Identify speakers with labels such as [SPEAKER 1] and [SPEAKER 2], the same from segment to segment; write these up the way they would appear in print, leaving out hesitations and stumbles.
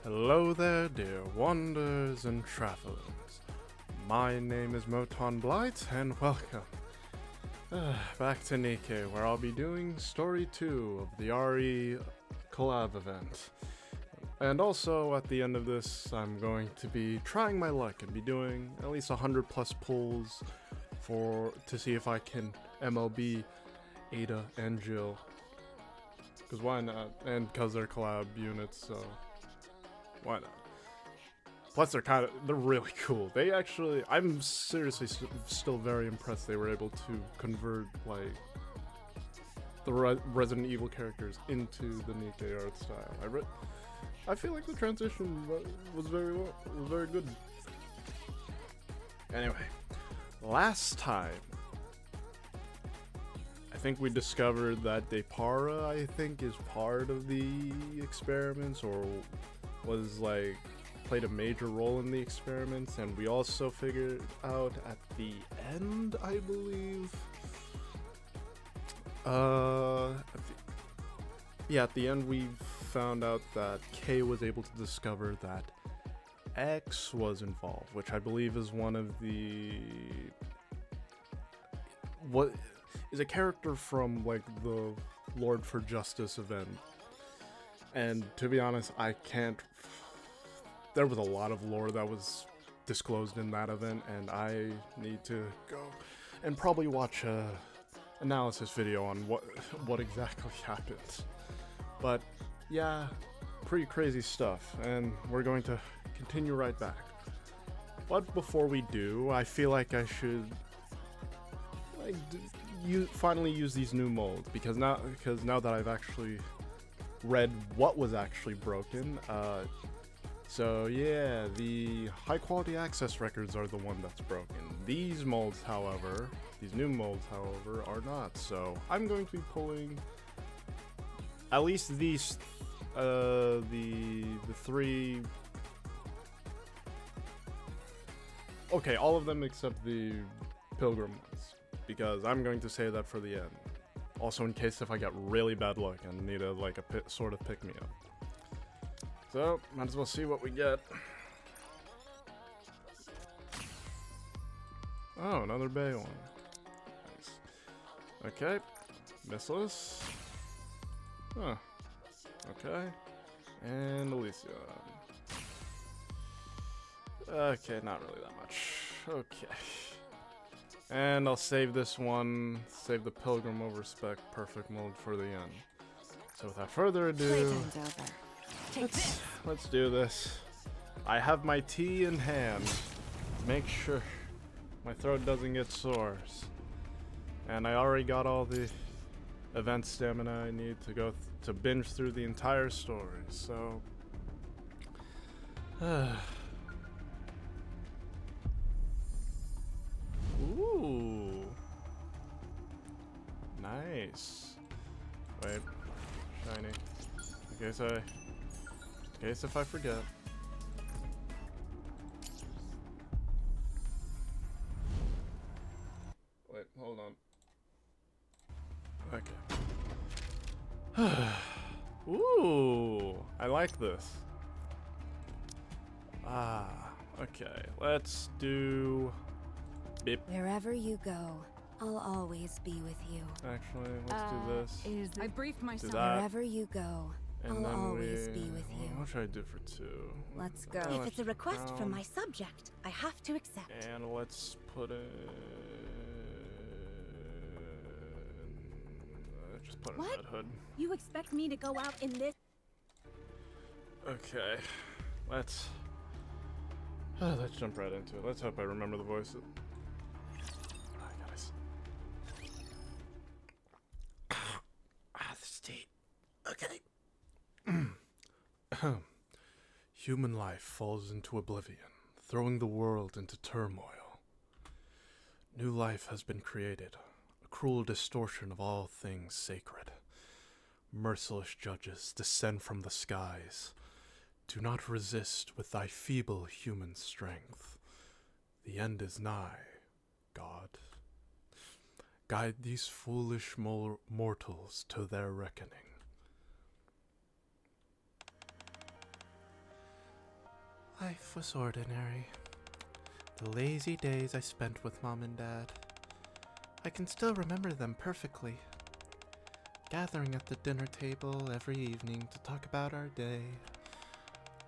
[SPEAKER 1] Hello there, dear wanderers and travelers. My name is Moton Blight, and welcome back to Nikke, where I'll be doing Story 2 of the RE collab event. And also, at the end of this, I'm going to be trying my luck and be doing at least 100 plus pulls to see if I can MLB Ada and Jill. Because why not? And because they're collab units, so why not? Plus, they're really cool. They actually, I'm seriously still very impressed they were able to convert, like, the Resident Evil characters into the Nikke art style. I feel like the transition was very good. Anyway, last time, I think we discovered that Deipara, I think, is part of the experiments, or was, like, played a major role in the experiments, and we also figured out at the end, I believe, at the end we found out that K was able to discover that X was involved, which I believe is one of the... what is a character from, like, the Lord for Justice event. And to be honest, I can't... There was a lot of lore that was disclosed in that event, and I need to go and probably watch a analysis video on what exactly happened. But yeah, pretty crazy stuff, and we're going to continue right back. But before we do, I feel like I should finally use these new molds, because now that I've actually read what was actually broken, so yeah, the high quality access records are the one that's broken. These molds, however, these new molds, however, are not. So I'm going to be pulling at least these, the three. Okay, all of them except the Pilgrim ones, because I'm going to save that for the end. Also, in case if I get really bad luck and need a sort of pick me up. So, might as well see what we get. Oh, another Bay one. Nice. Okay. Missless. Huh. Okay. And Alicia. Okay, not really that much. Okay. And I'll save this one. Save the Pilgrim over Spec Perfect Mold for the end. So without further ado... Let's do this. I have my tea in hand. Make sure my throat doesn't get sores. And I already got all the event stamina I need to go to binge through the entire story. So, ooh, nice. Wait, shiny. In case if I forget. Wait, hold on. Okay. Ooh, I like this. Ah, okay. Let's do... Beep.
[SPEAKER 2] Wherever you go, I'll always be with you.
[SPEAKER 1] Actually, let's do this.
[SPEAKER 2] I briefed myself.
[SPEAKER 1] Do that.
[SPEAKER 2] Wherever you go,
[SPEAKER 1] And
[SPEAKER 2] I'll
[SPEAKER 1] then
[SPEAKER 2] always be with you.
[SPEAKER 1] What should I do for 2?
[SPEAKER 2] Let's go.
[SPEAKER 3] If it's a request from my subject, I have to accept.
[SPEAKER 1] And let's put in... just put in
[SPEAKER 3] What?
[SPEAKER 1] Red Hood.
[SPEAKER 3] You expect me to go out in this?
[SPEAKER 1] Okay. Let's jump right into it. Let's hope I remember the voices. This tea. Okay. Human life falls into oblivion, throwing the world into turmoil. New life has been created, a cruel distortion of all things sacred. Merciless judges descend from the skies. Do not resist with thy feeble human strength. The end is nigh, God. Guide these foolish mortals to their reckoning. Life was ordinary. The lazy days I spent with Mom and Dad. I can still remember them perfectly. Gathering at the dinner table every evening to talk about our day.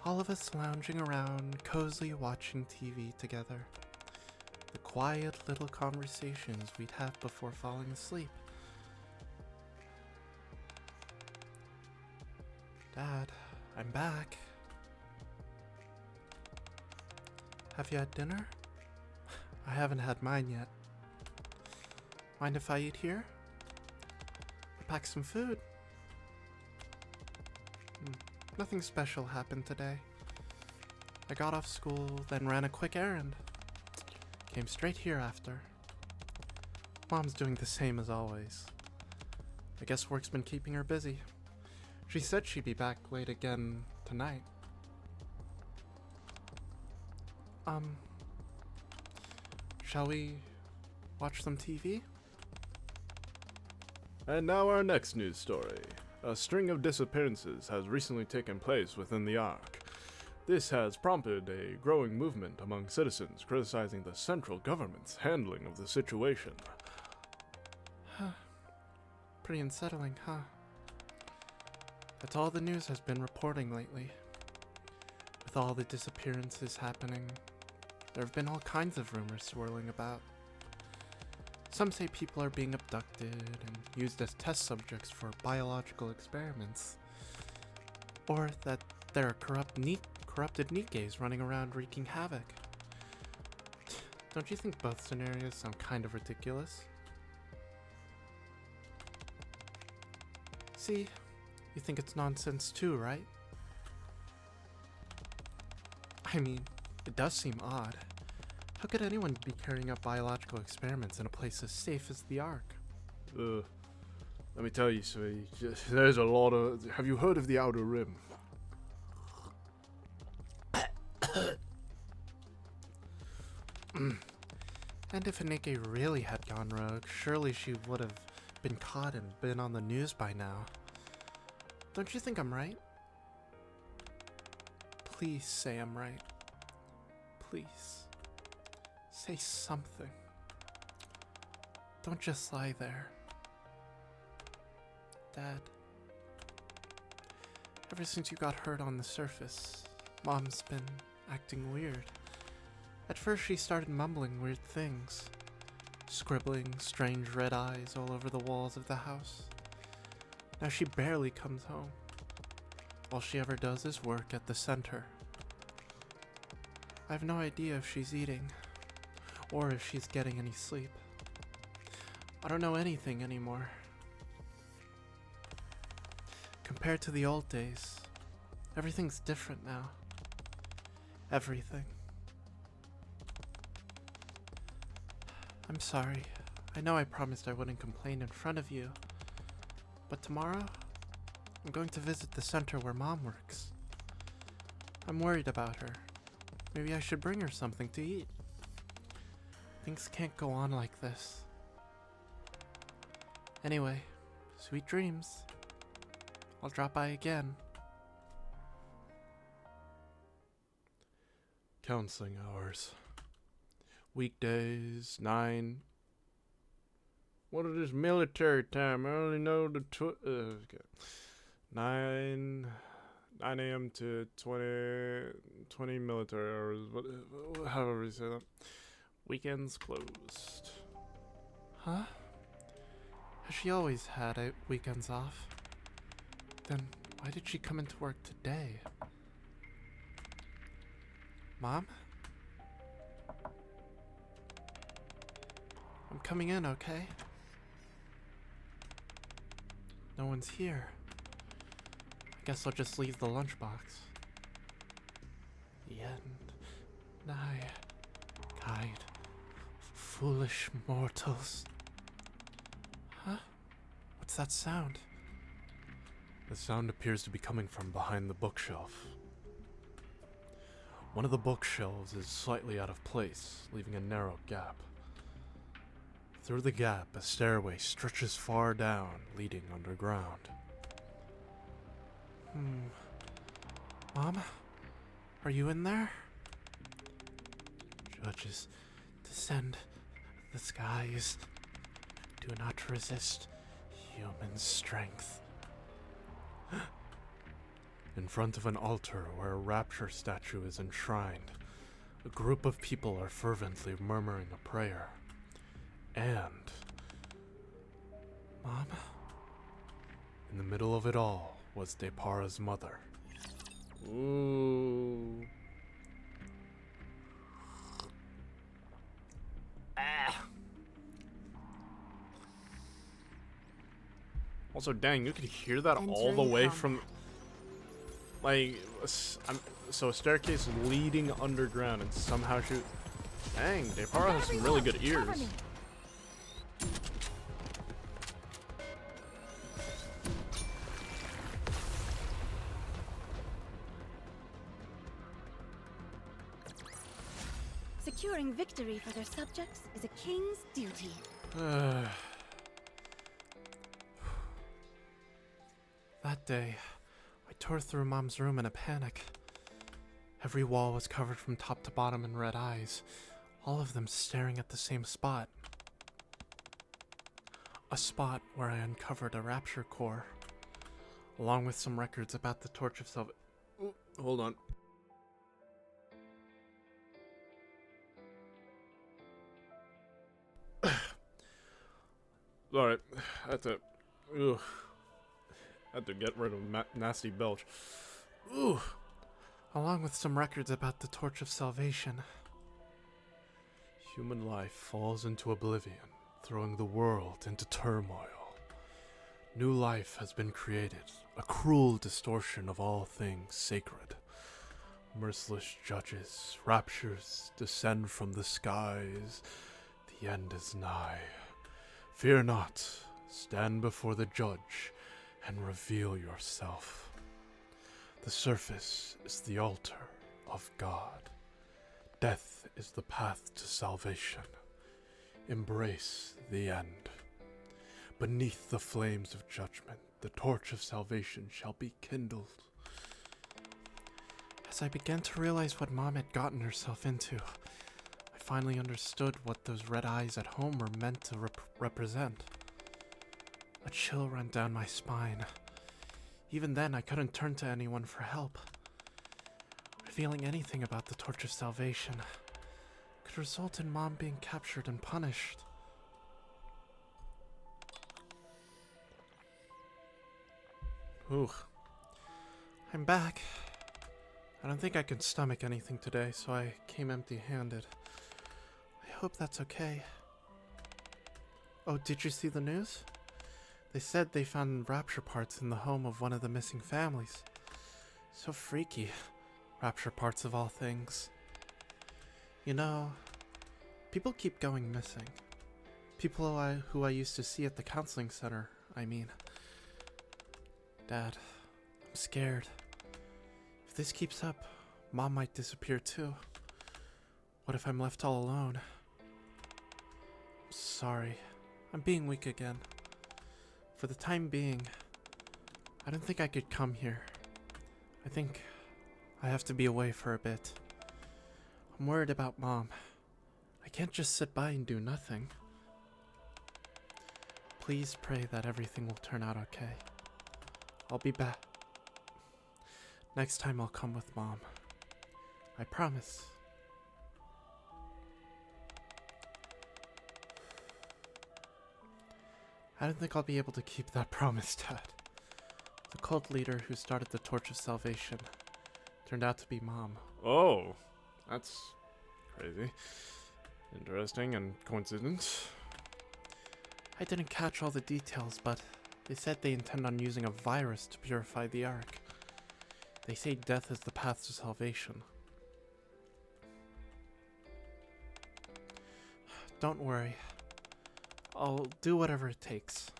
[SPEAKER 1] All of us lounging around, cozily watching TV together. The quiet little conversations we'd have before falling asleep. Dad, I'm back. Have you had dinner? I haven't had mine yet. Mind if I eat here? Pack some food. Nothing special happened today. I got off school, then ran a quick errand. Came straight here after. Mom's doing the same as always. I guess work's been keeping her busy. She said she'd be back late again tonight. Shall we watch some TV?
[SPEAKER 4] And now our next news story. A string of disappearances has recently taken place within the Ark. This has prompted a growing movement among citizens criticizing the central government's handling of the situation.
[SPEAKER 1] Pretty unsettling, huh? That's all the news has been reporting lately. With all the disappearances happening, there have been all kinds of rumors swirling about. Some say people are being abducted and used as test subjects for biological experiments. Or that there are corrupted Nikkes running around wreaking havoc. Don't you think both scenarios sound kind of ridiculous? See, you think it's nonsense too, right? I mean, it does seem odd. How could anyone be carrying out biological experiments in a place as safe as the Ark?
[SPEAKER 4] Let me tell you, sweetie, there's a lot of... Have you heard of the Outer Rim?
[SPEAKER 1] And if Nikke really had gone rogue, surely she would have been caught and been on the news by now. Don't you think I'm right? Please say I'm right. Please. Say something. Don't just lie there. Dad. Ever since you got hurt on the surface, Mom's been acting weird. At first she started mumbling weird things, scribbling strange red eyes all over the walls of the house. Now she barely comes home. All she ever does is work at the center. I have no idea if she's eating, or if she's getting any sleep. I don't know anything anymore. Compared to the old days, everything's different now. Everything. I'm sorry. I know I promised I wouldn't complain in front of you. But tomorrow, I'm going to visit the center where Mom works. I'm worried about her. Maybe I should bring her something to eat. Things can't go on like this. Anyway, sweet dreams. I'll drop by again.
[SPEAKER 4] Counseling hours. Weekdays, 9. What is military time? I only know the 9 a.m. to 20 military hours. However you say that. Weekends closed.
[SPEAKER 1] Huh? Has she always had weekends off? Then why did she come into work today? Mom? I'm coming in, okay? No one's here. I guess I'll just leave the lunchbox. The end. Nigh. Guide. Foolish mortals. Huh? What's that sound?
[SPEAKER 4] The sound appears to be coming from behind the bookshelf. One of the bookshelves is slightly out of place, leaving a narrow gap. Through the gap, a stairway stretches far down, leading underground.
[SPEAKER 1] Mom? Are you in there? Judges, descend the skies. Do not resist human strength. In front of an altar where a rapture statue is enshrined, a group of people are fervently murmuring a prayer. And Mom? In the middle of it all was Deipara's mother. Ooh. Also, dang, you could hear that all the way from, like, so a staircase leading underground and somehow shoot. Dang, Deipara has some really good ears.
[SPEAKER 3] Securing victory for their subjects is a king's duty.
[SPEAKER 1] That day, I tore through Mom's room in a panic. Every wall was covered from top to bottom in red eyes, all of them staring at the same spot. A spot where I uncovered a rapture core, along with some records about the Torch of Salvation. Hold on. Alright, that's it. Ugh. Had to get rid of nasty belch. Ooh. Along with some records about the Torch of Salvation. Human life falls into oblivion, throwing the world into turmoil. New life has been created, a cruel distortion of all things sacred. Merciless judges, raptures descend from the skies. The end is nigh. Fear not, stand before the judge and reveal yourself. The surface is the altar of God. Death is the path to salvation. Embrace the end. Beneath the flames of judgment, the torch of salvation shall be kindled. As I began to realize what Mom had gotten herself into, I finally understood what those red eyes at home were meant to represent. A chill ran down my spine. Even then, I couldn't turn to anyone for help. Revealing anything about the Torch of Salvation could result in Mom being captured and punished. Ooh. I'm back. I don't think I can stomach anything today, so I came empty-handed. I hope that's okay. Oh, did you see the news? They said they found rapture parts in the home of one of the missing families. So freaky. Rapture parts of all things. You know, people keep going missing. People who I used to see at the counseling center, I mean. Dad, I'm scared. If this keeps up, Mom might disappear too. What if I'm left all alone? I'm sorry. I'm being weak again. For the time being, I don't think I could come here. I think I have to be away for a bit. I'm worried about Mom. I can't just sit by and do nothing. Please pray that everything will turn out okay. I'll be back. Next time I'll come with Mom. I promise. I don't think I'll be able to keep that promise, Dad. The cult leader who started the Torch of Salvation turned out to be Mom. Oh, that's crazy. Interesting and coincidence. I didn't catch all the details, but they said they intend on using a virus to purify the Ark. They say death is the path to salvation. Don't worry. I'll do whatever it takes.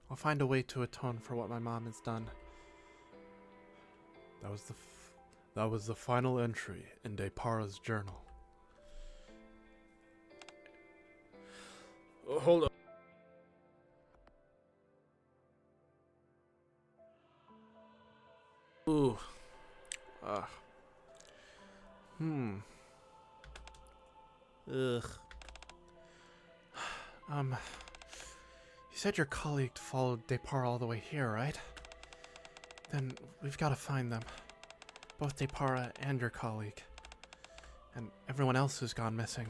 [SPEAKER 1] I'll find a way to atone for what my mom has done. That was the final entry in Deipara's journal. Hold up. Ooh. Ugh. You said your colleague followed Deipara all the way here, right? Then we've got to find them. Both Deipara and your colleague. And everyone else who's gone missing.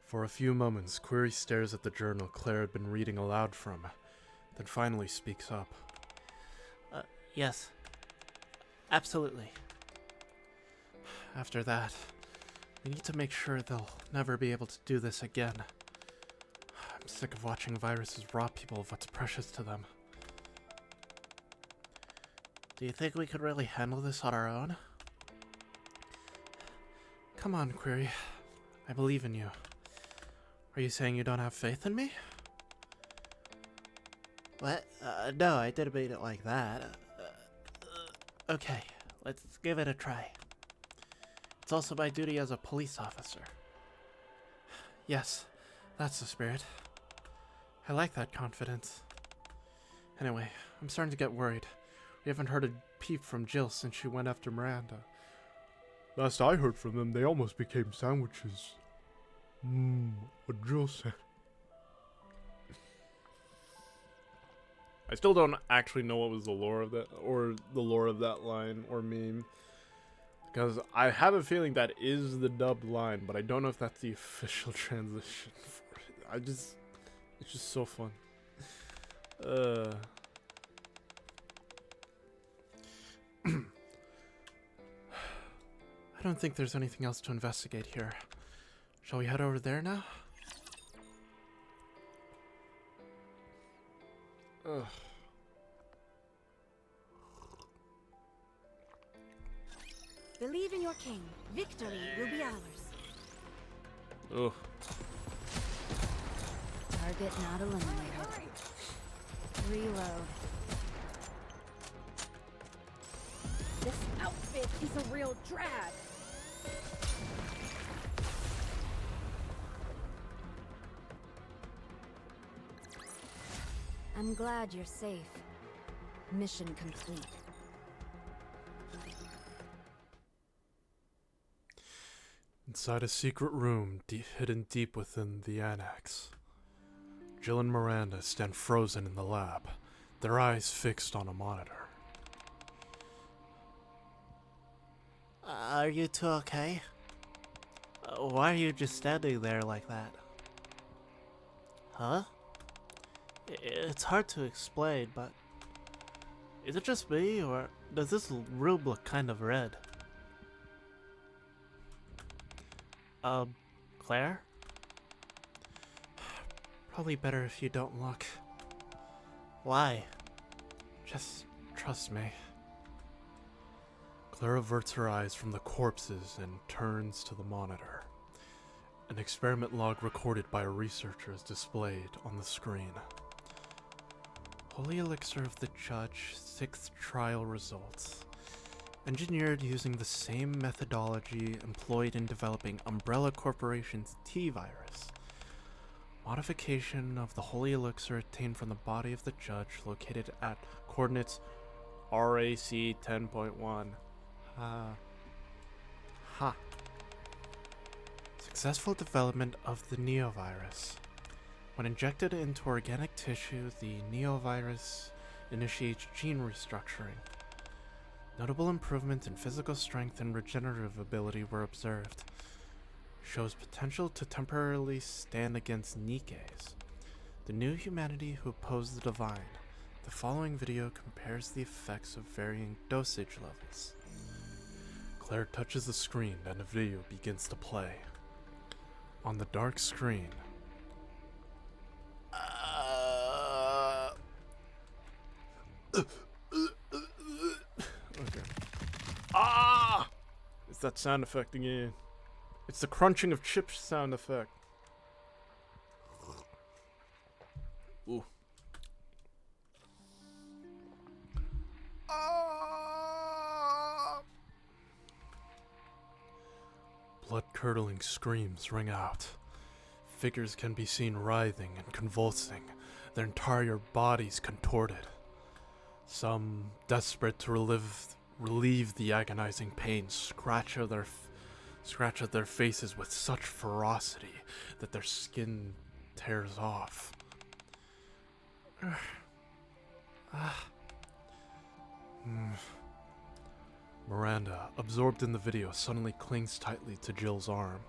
[SPEAKER 4] For a few moments, Query stares at the journal Claire had been reading aloud from, then finally speaks up.
[SPEAKER 1] Yes. Absolutely. After that, we need to make sure they'll never be able to do this again. I'm sick of watching viruses rob people of what's precious to them. Do you think we could really handle this on our own? Come on, Query. I believe in you. Are you saying you don't have faith in me? What? No, I didn't mean it like that. Okay, let's give it a try. It's also my duty as a police officer. Yes, that's the spirit. I like that confidence. Anyway, I'm starting to get worried. We haven't heard a peep from Jill since she went after Miranda.
[SPEAKER 4] Last I heard from them, they almost became sandwiches. What Jill said. I still don't actually know what was the lore of that, or the lore of that line or meme. Because I have a feeling that is the dubbed line, but I don't know if that's the official translation for it. It's just so fun.
[SPEAKER 1] I don't think there's anything else to investigate here. Shall we head over there now?
[SPEAKER 4] Ugh.
[SPEAKER 3] Believe in your king. Victory will be ours.
[SPEAKER 4] Ugh.
[SPEAKER 2] Target not eliminated. Reload.
[SPEAKER 5] This outfit is a real drag.
[SPEAKER 2] I'm glad you're safe. Mission complete.
[SPEAKER 4] Inside a secret room hidden deep within the annex, Jill and Miranda stand frozen in the lab, their eyes fixed on a monitor.
[SPEAKER 1] Are you two okay? Why are you just standing there like that? Huh? It's hard to explain, but is it just me, or does this room look kind of red? Claire? Probably better if you don't look. Why? Just trust me.
[SPEAKER 4] Claire averts her eyes from the corpses and turns to the monitor. An experiment log recorded by a researcher is displayed on the screen.
[SPEAKER 1] Holy Elixir of the Judge, 6th trial results. Engineered using the same methodology employed in developing Umbrella Corporation's T-Virus. Modification of the Holy Elixir obtained from the body of the Judge located at coordinates RAC 10.1. Successful development of the neovirus. When injected into organic tissue, the neovirus initiates gene restructuring. Notable improvements in physical strength and regenerative ability were observed. Shows potential to temporarily stand against Nikke's, the new humanity who oppose the divine. The following video compares the effects of varying dosage levels.
[SPEAKER 4] Claire touches the screen and a video begins to play. On the dark screen,
[SPEAKER 1] Okay.
[SPEAKER 4] ah! It's that sound effect again. It's the crunching of chips sound effect. Ooh. Ah! Blood-curdling screams ring out. Figures can be seen writhing and convulsing, their entire bodies contorted. Some, desperate to relive
[SPEAKER 1] relieve the agonizing pain, scratch at their faces with such ferocity that their skin tears off. Miranda, absorbed in the video, suddenly clings tightly to Jill's arm.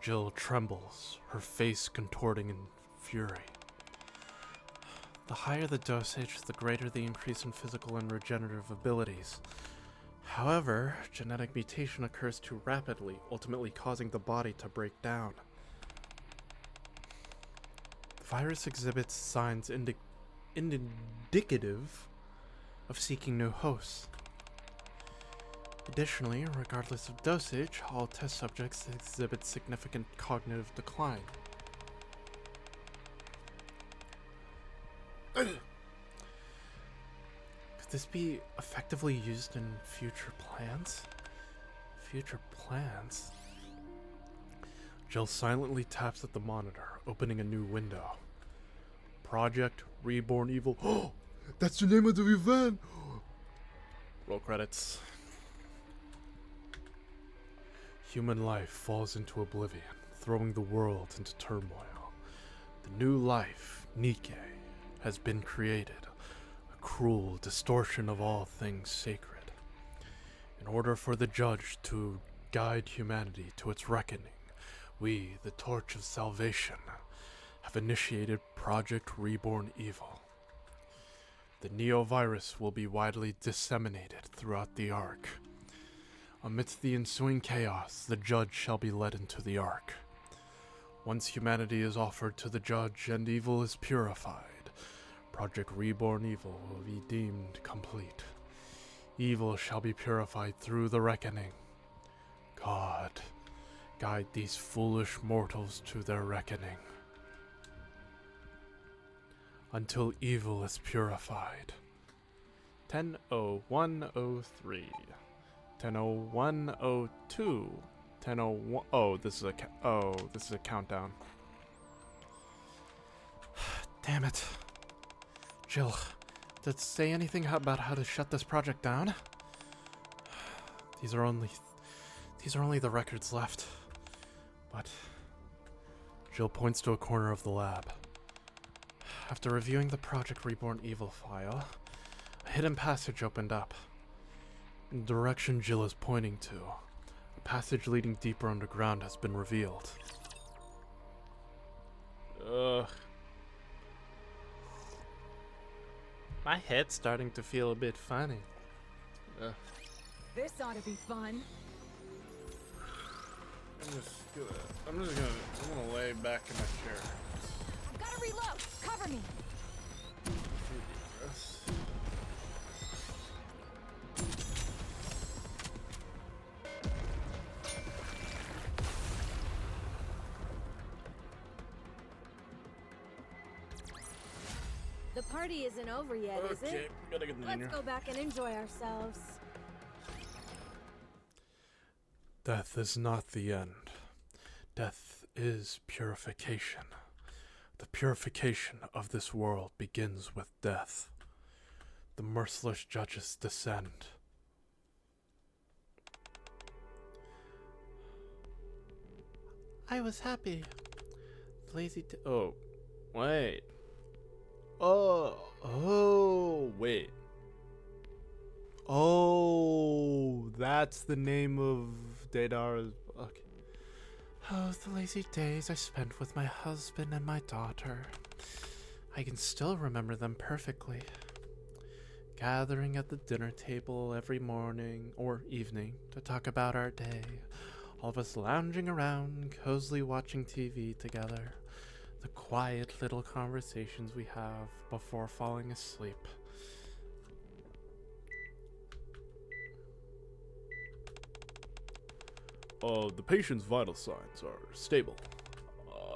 [SPEAKER 1] Jill trembles, her face contorting in fury. The higher the dosage, the greater the increase in physical and regenerative abilities. However, genetic mutation occurs too rapidly, ultimately causing the body to break down. The virus exhibits signs indicative of seeking new hosts. Additionally, regardless of dosage, all test subjects exhibit significant cognitive decline. Could this be effectively used in future plans? Future plans? Jill silently taps at the monitor, opening a new window. Project Reborn Evil. Oh! That's the name of the event! Roll credits. Human life falls into oblivion, throwing the world into turmoil. The new life, Nikke, has been created, a cruel distortion of all things sacred. In order for the judge to guide humanity to its reckoning, we, the Torch of Salvation, have initiated Project Reborn Evil. The Neo-virus will be widely disseminated throughout the Ark. Amidst the ensuing chaos, the judge shall be led into the Ark. Once humanity is offered to the judge and evil is purified, Project Reborn Evil will be deemed complete. Evil shall be purified through the reckoning. God, guide these foolish mortals to their reckoning. Until evil is purified. 10:01:03. 10:01:02. 10:01. Oh, this is a countdown. Damn it. Jill, did it say anything about how to shut this project down? These are only the records left. But Jill points to a corner of the lab. After reviewing the Project Reborn Evil file, a hidden passage opened up. In the direction Jill is pointing to, a passage leading deeper underground has been revealed. Ugh. My head's starting to feel a bit funny.
[SPEAKER 5] This ought to be fun.
[SPEAKER 1] I'm gonna lay back in my chair.
[SPEAKER 5] I've got to reload. Cover me.
[SPEAKER 3] The party isn't over yet, is
[SPEAKER 1] Okay,
[SPEAKER 3] it?
[SPEAKER 1] gotta get in
[SPEAKER 3] Let's
[SPEAKER 1] here.
[SPEAKER 3] go back and enjoy ourselves.
[SPEAKER 1] Death is not the end. Death is purification. The purification of this world begins with death. The merciless judges descend. I was happy. Oh, wait. Wait. Oh, that's the name of Deipara's book. Oh, the lazy days I spent with my husband and my daughter. I can still remember them perfectly. Gathering at the dinner table every morning or evening to talk about our day. All of us lounging around, cozily watching TV together. The quiet little conversations we have before falling asleep. The patient's vital signs are stable.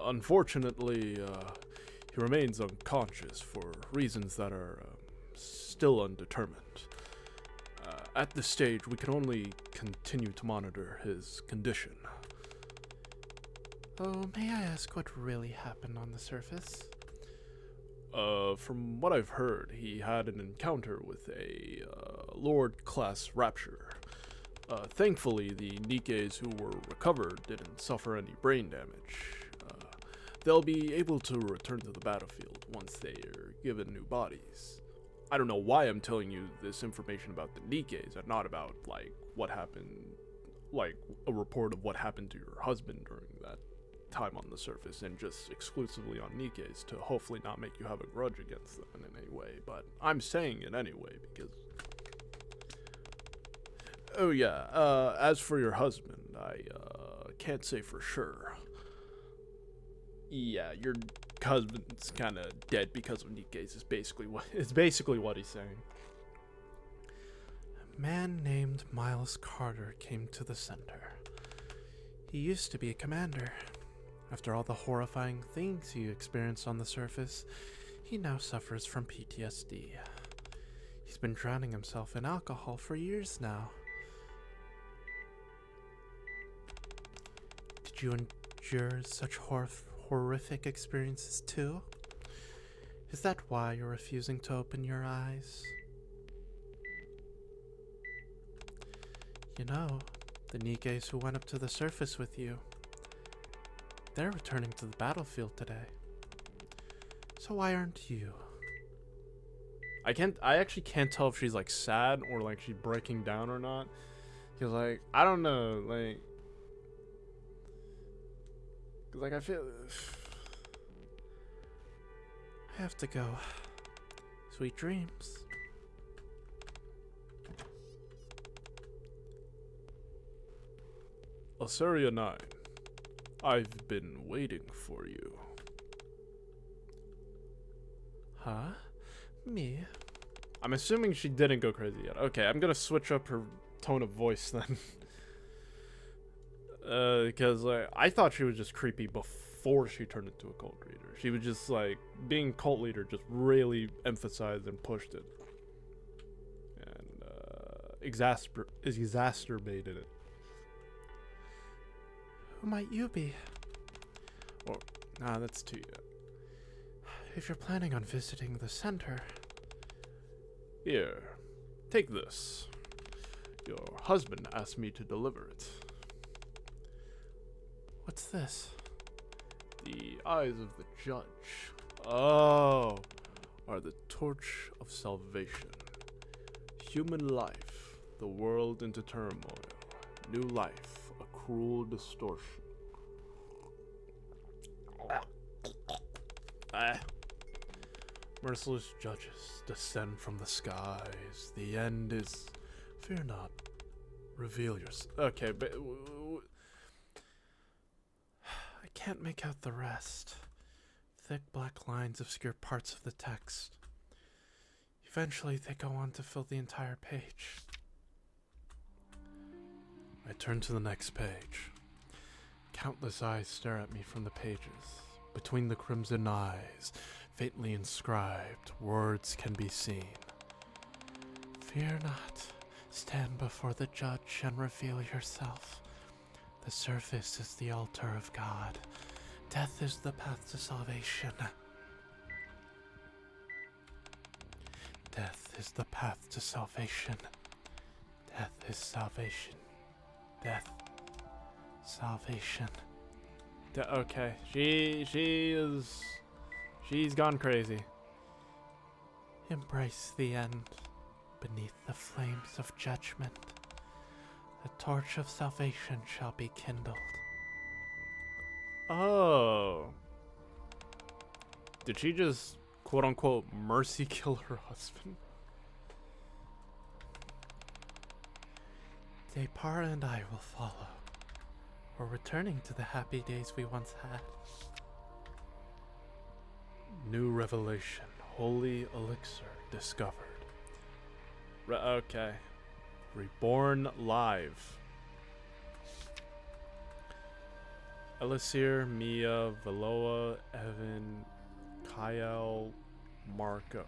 [SPEAKER 1] Unfortunately, he remains unconscious for reasons that are still undetermined. At this stage, we can only continue to monitor his condition. Oh, may I ask what really happened on the surface? From what I've heard, he had an encounter with a
[SPEAKER 4] Lord class rapture. Thankfully, the Nikkes who were recovered didn't suffer any brain damage. They'll be able to return to the battlefield once they are given new bodies. I don't know why I'm telling you this information about the Nikkes and not about, like, what happened, like, a report of what happened to your husband during that time on the surface, and just exclusively on Nikkes to hopefully not make you have a grudge against them in any way, but I'm saying it anyway because... Oh yeah, as for your husband, I can't say for sure. Yeah, your husband's kind of dead because of Nikkes is basically what he's saying.
[SPEAKER 1] A man named Miles Carter came to the center. He used to be a commander. After all the horrifying things he experienced on the surface, he now suffers from PTSD. He's been drowning himself in alcohol for years now. Did you endure such horrific experiences too? Is that why you're refusing to open your eyes? You know, the Nikkes who went up to the surface with you, they're returning to the battlefield today. So why aren't you?
[SPEAKER 4] I actually can't tell if she's like sad or like she's breaking down or not. Cause like, I don't know, like, cause like I feel,
[SPEAKER 1] I have to go. Sweet dreams.
[SPEAKER 4] Asuria 9, I've been waiting for you.
[SPEAKER 1] Huh? Me?
[SPEAKER 4] I'm assuming she didn't go crazy yet. Okay, I'm gonna switch up her tone of voice then. Because like, I thought she was just creepy before she turned into a cult leader. She was just like, being cult leader just really emphasized and pushed it. And exacerbated it.
[SPEAKER 1] Who might you be?
[SPEAKER 4] Or, nah, that's too young.
[SPEAKER 1] If you're planning on visiting the center...
[SPEAKER 4] Here, take this. Your husband asked me to deliver it.
[SPEAKER 1] What's this?
[SPEAKER 4] The eyes of the judge. Oh, are the torch of salvation. Human life, the world into turmoil. New life, a cruel distortion.
[SPEAKER 1] Merciless judges descend from the skies. The end is... Fear not. Reveal yourself.
[SPEAKER 4] Okay, but...
[SPEAKER 1] I can't make out the rest. Thick black lines obscure parts of the text. Eventually, they go on to fill the entire page. I turn to the next page. Countless eyes stare at me from the pages. Between the crimson eyes, faintly inscribed, words can be seen. Fear not. Stand before the judge and reveal yourself. The surface is the altar of God. Death is the path to salvation. Death is the path to salvation. Death is salvation. Death. Salvation.
[SPEAKER 4] Okay, she's gone crazy.
[SPEAKER 1] Embrace the end. Beneath the flames of judgment, the torch of salvation shall be kindled.
[SPEAKER 4] Oh. Did she just, quote unquote, mercy kill her husband?
[SPEAKER 1] Deipara and I will follow. We're returning to the happy days we once had.
[SPEAKER 4] New revelation. Holy elixir discovered. Okay. Reborn live. Elixir, Mia, Veloa, Evan, Kyle, Marco.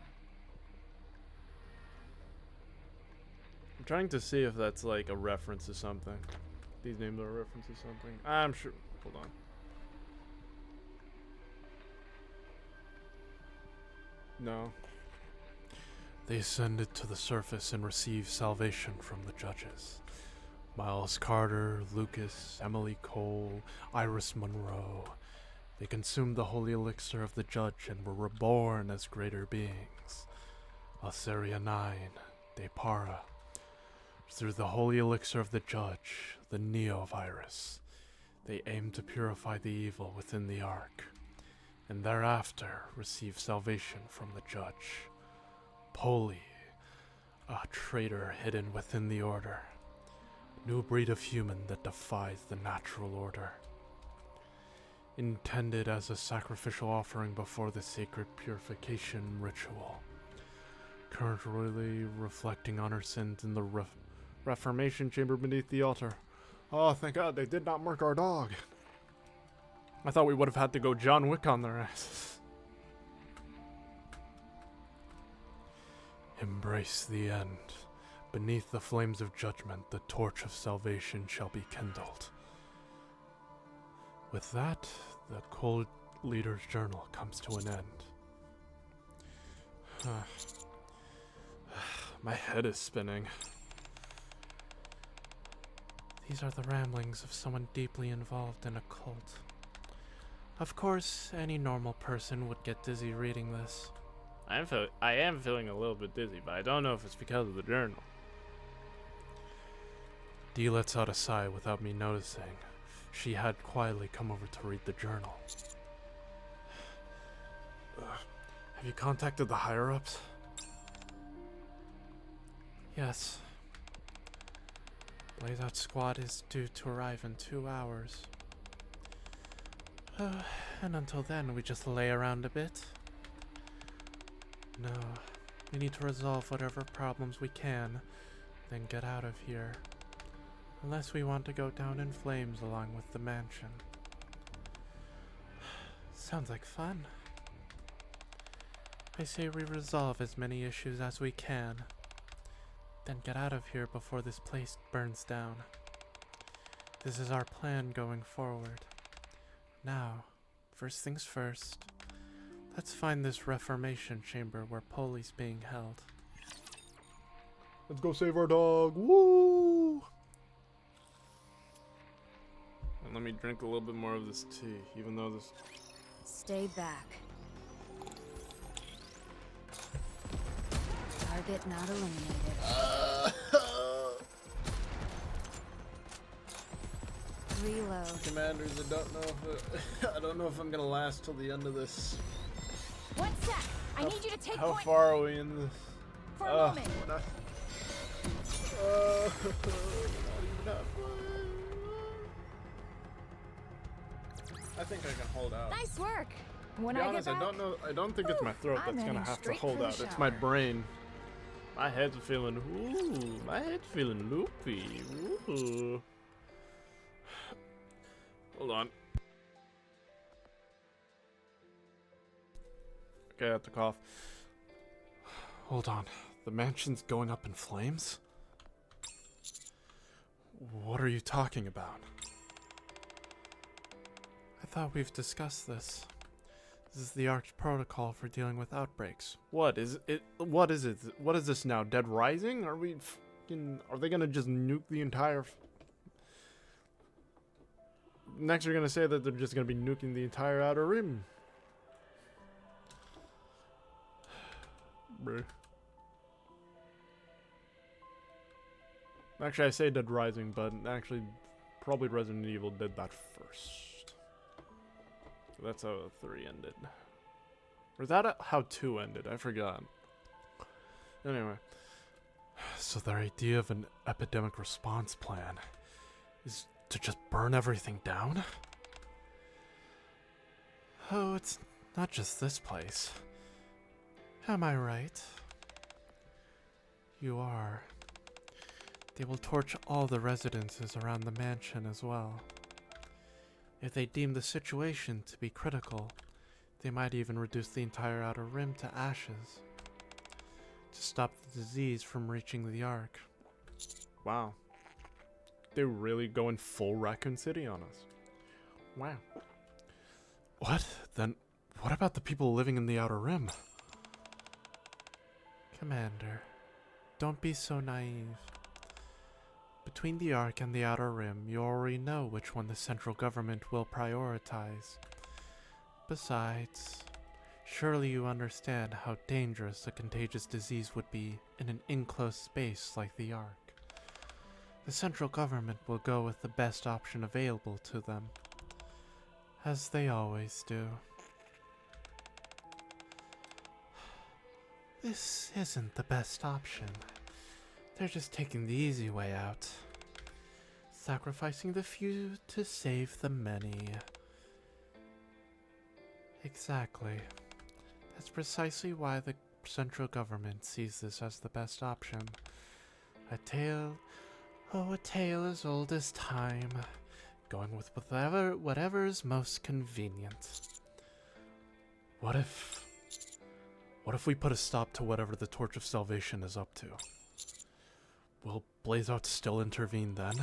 [SPEAKER 4] I'm trying to see if that's like a reference to something. These names are a reference to something. I'm sure. Hold on. No.
[SPEAKER 1] They ascended to the surface and received salvation from the judges. Miles Carter, Lucas, Emily Cole, Iris Monroe. They consumed the holy elixir of the judge and were reborn as greater beings. Alceria 9, Deipara. Through the holy elixir of the judge, the Neo-virus, they aimed to purify the evil within the Ark, and thereafter received salvation from the judge. Poli, a traitor hidden within the Order. New breed of human that defies the natural order. Intended as a sacrificial offering before the sacred purification ritual. Currently reflecting on her sins in the Reformation chamber beneath the altar. Oh, thank God they did not murk our dog. I thought we would have had to go John Wick on their asses. Embrace the end. Beneath the flames of judgment, the torch of salvation shall be kindled. With that, the Cold Leader's journal comes to an end. My head is spinning. These are the ramblings of someone deeply involved in a cult. Of course, any normal person would get dizzy reading this. I am feeling a little bit dizzy, but I don't know if it's because of the journal. Dee lets out a sigh without me noticing. She had quietly come over to read the journal. Have you contacted the higher-ups? Yes. Bladeout Squad is due to arrive in 2 hours. And until then, we just lay around a bit. No, we need to resolve whatever problems we can, then get out of here. Unless we want to go down in flames along with the mansion. Sounds like fun. I say we resolve as many issues as we can, then get out of here before this place burns down. This is our plan going forward. Now, first things first, let's find this Reformation chamber where Poli's being held.
[SPEAKER 4] Let's go save our dog. Woo! And let me drink a little bit more of this tea, even though this...
[SPEAKER 2] Stay back. Target not eliminated. Reload.
[SPEAKER 4] Commanders, I don't know if I'm gonna last till the end of this.
[SPEAKER 5] 1 sec. I need you to take
[SPEAKER 4] How
[SPEAKER 5] point
[SPEAKER 4] far are we in this?
[SPEAKER 5] for a moment.
[SPEAKER 4] We're not, not even halfway. I think I can hold out.
[SPEAKER 5] Nice work. When
[SPEAKER 4] To be
[SPEAKER 5] I
[SPEAKER 4] honest,
[SPEAKER 5] get back,
[SPEAKER 4] I don't think it's my throat
[SPEAKER 5] I'm
[SPEAKER 4] that's gonna
[SPEAKER 5] heading
[SPEAKER 4] have to
[SPEAKER 5] straight
[SPEAKER 4] hold
[SPEAKER 5] for the
[SPEAKER 4] out. It's my
[SPEAKER 5] shower.
[SPEAKER 4] brain. My head's feeling, my head's feeling loopy. Ooh. Hold on. Okay, I have to cough. Hold on. The mansion's going up in flames? What are you talking about?
[SPEAKER 1] I thought we've discussed this. This is the Ark's protocol for dealing with outbreaks.
[SPEAKER 4] What is it? What is it? What is this now? Dead Rising? Are they gonna just nuke the entire... Next you're gonna say that they're just gonna be nuking the entire Outer Rim. Bruh. Actually, I say Dead Rising, but actually, probably Resident Evil did that first. That's how 3 ended. Or is that how 2 ended? I forgot. Anyway.
[SPEAKER 1] So their idea of an epidemic response plan is to just burn everything down? Oh, it's not just this place. Am I right? You are. They will torch all the residences around the mansion as well. If they deem the situation to be critical, they might even reduce the entire Outer Rim to ashes to stop the disease from reaching the Ark.
[SPEAKER 4] Wow. They're really going full Raccoon City on us. Wow.
[SPEAKER 1] What? Then what about the people living in the Outer Rim? Commander, don't be so naive. Between the Ark and the Outer Rim, you already know which one the central government will prioritize. Besides, surely you understand how dangerous a contagious disease would be in an enclosed space like the Ark. The central government will go with the best option available to them, as they always do. This isn't the best option. They're just taking the easy way out. Sacrificing the few to save the many. Exactly. That's precisely why the central government sees this as the best option. A tale as old as time. Going with whatever is most convenient. What if we put a stop to whatever the Torch of Salvation is up to? Will Blazeout still intervene then?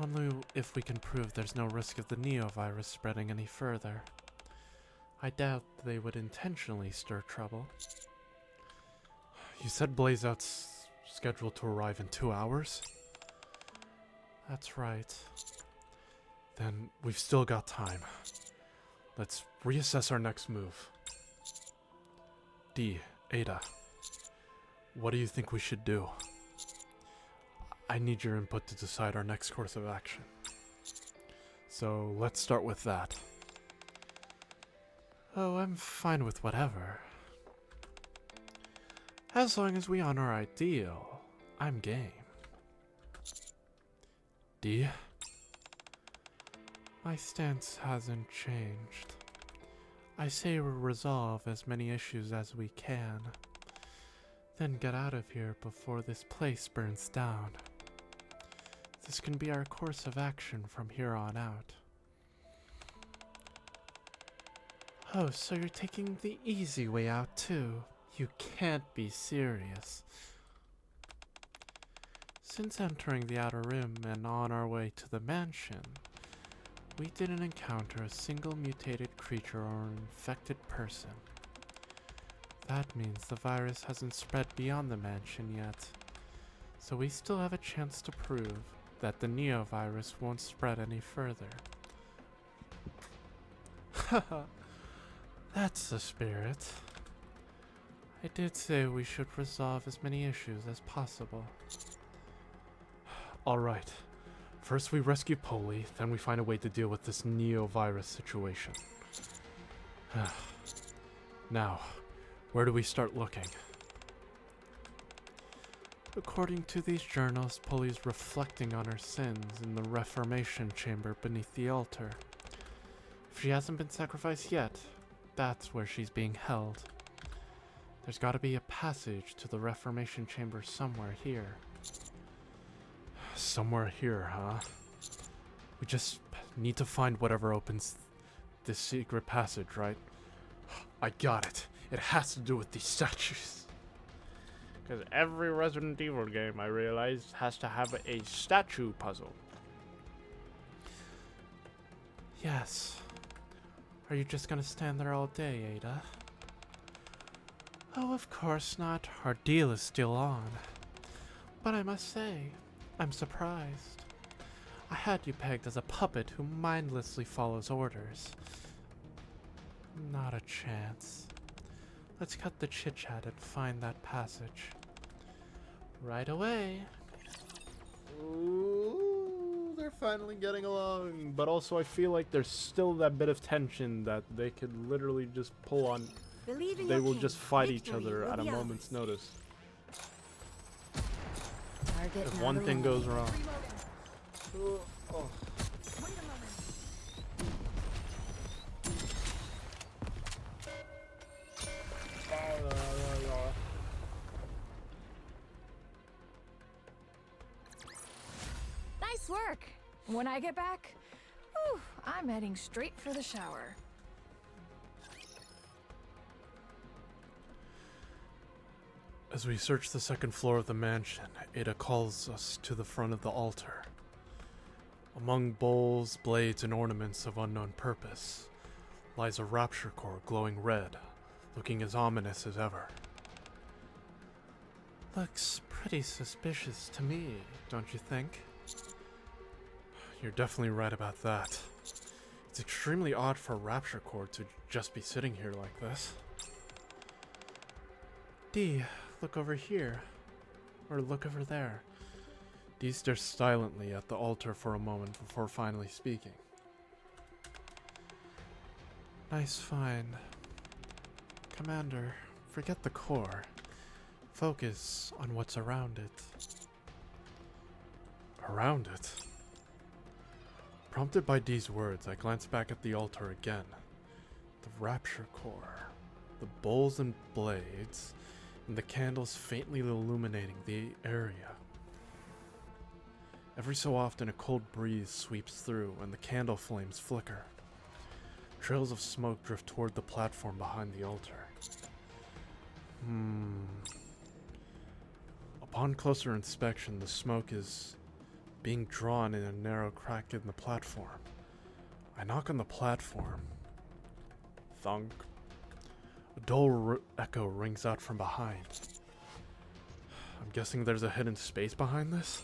[SPEAKER 1] Only if we can prove there's no risk of the Neovirus spreading any further. I doubt they would intentionally stir trouble. You said Blazeout's scheduled to arrive in 2 hours? That's right. Then we've still got time. Let's reassess our next move. Ada, what do you think we should do? I need your input to decide our next course of action. So let's start with that. Oh, I'm fine with whatever. As long as we honor our ideal, I'm game. D? My stance hasn't changed. I say we resolve as many issues as we can, then get out of here before this place burns down. This can be our course of action from here on out. Oh, so you're taking the easy way out too? You can't be serious. Since entering the Outer Rim and on our way to the mansion, we didn't encounter a single mutated creature or infected person. That means the virus hasn't spread beyond the mansion yet, so we still have a chance to prove that the Neovirus won't spread any further. Haha, that's the spirit. I did say we should resolve as many issues as possible. Alright. First we rescue Poli, then we find a way to deal with this Neovirus situation. Now, where do we start looking? According to these journals, Poli's reflecting on her sins in the Reformation chamber beneath the altar. If she hasn't been sacrificed yet, that's where she's being held. There's gotta be a passage to the Reformation chamber somewhere here. Somewhere here, huh? We just need to find whatever opens this secret passage, right? I got it. It has to do with these statues. Because every Resident Evil game, I realized, has to have a statue puzzle. Yes. Are you just gonna stand there all day, Ada? Oh, of course not. Our deal is still on. But I must say, I'm surprised. I had you pegged as a puppet who mindlessly follows orders. Not a chance. Let's cut the chit-chat and find that passage. Right away. Ooh, they're finally getting along. But also I feel like there's still that bit of tension that they could literally just pull on. They will just fight each other at a moment's notice. If one thing goes wrong.
[SPEAKER 5] Nice work. When I get back, whew, I'm heading straight for the shower.
[SPEAKER 1] As we search the second floor of the mansion, Ada calls us to the front of the altar. Among bowls, blades, and ornaments of unknown purpose lies a rapture core glowing red, looking as ominous as ever. Looks pretty suspicious to me, don't you think? You're definitely right about that. It's extremely odd for Rapture Core to just be sitting here like this. Dee, look over here. Or look over there. Dee stares silently at the altar for a moment before finally speaking. Nice find. Commander, forget the core. Focus on what's around it. Around it? Prompted by Dee's words, I glance back at the altar again. The Rapture Core, the bowls and blades, and the candles faintly illuminating the area. Every so often a cold breeze sweeps through and the candle flames flicker. Trails of smoke drift toward the platform behind the altar. Upon closer inspection, the smoke is being drawn in a narrow crack in the platform. I knock on the platform. Thunk. A dull echo rings out from behind. I'm guessing there's a hidden space behind this?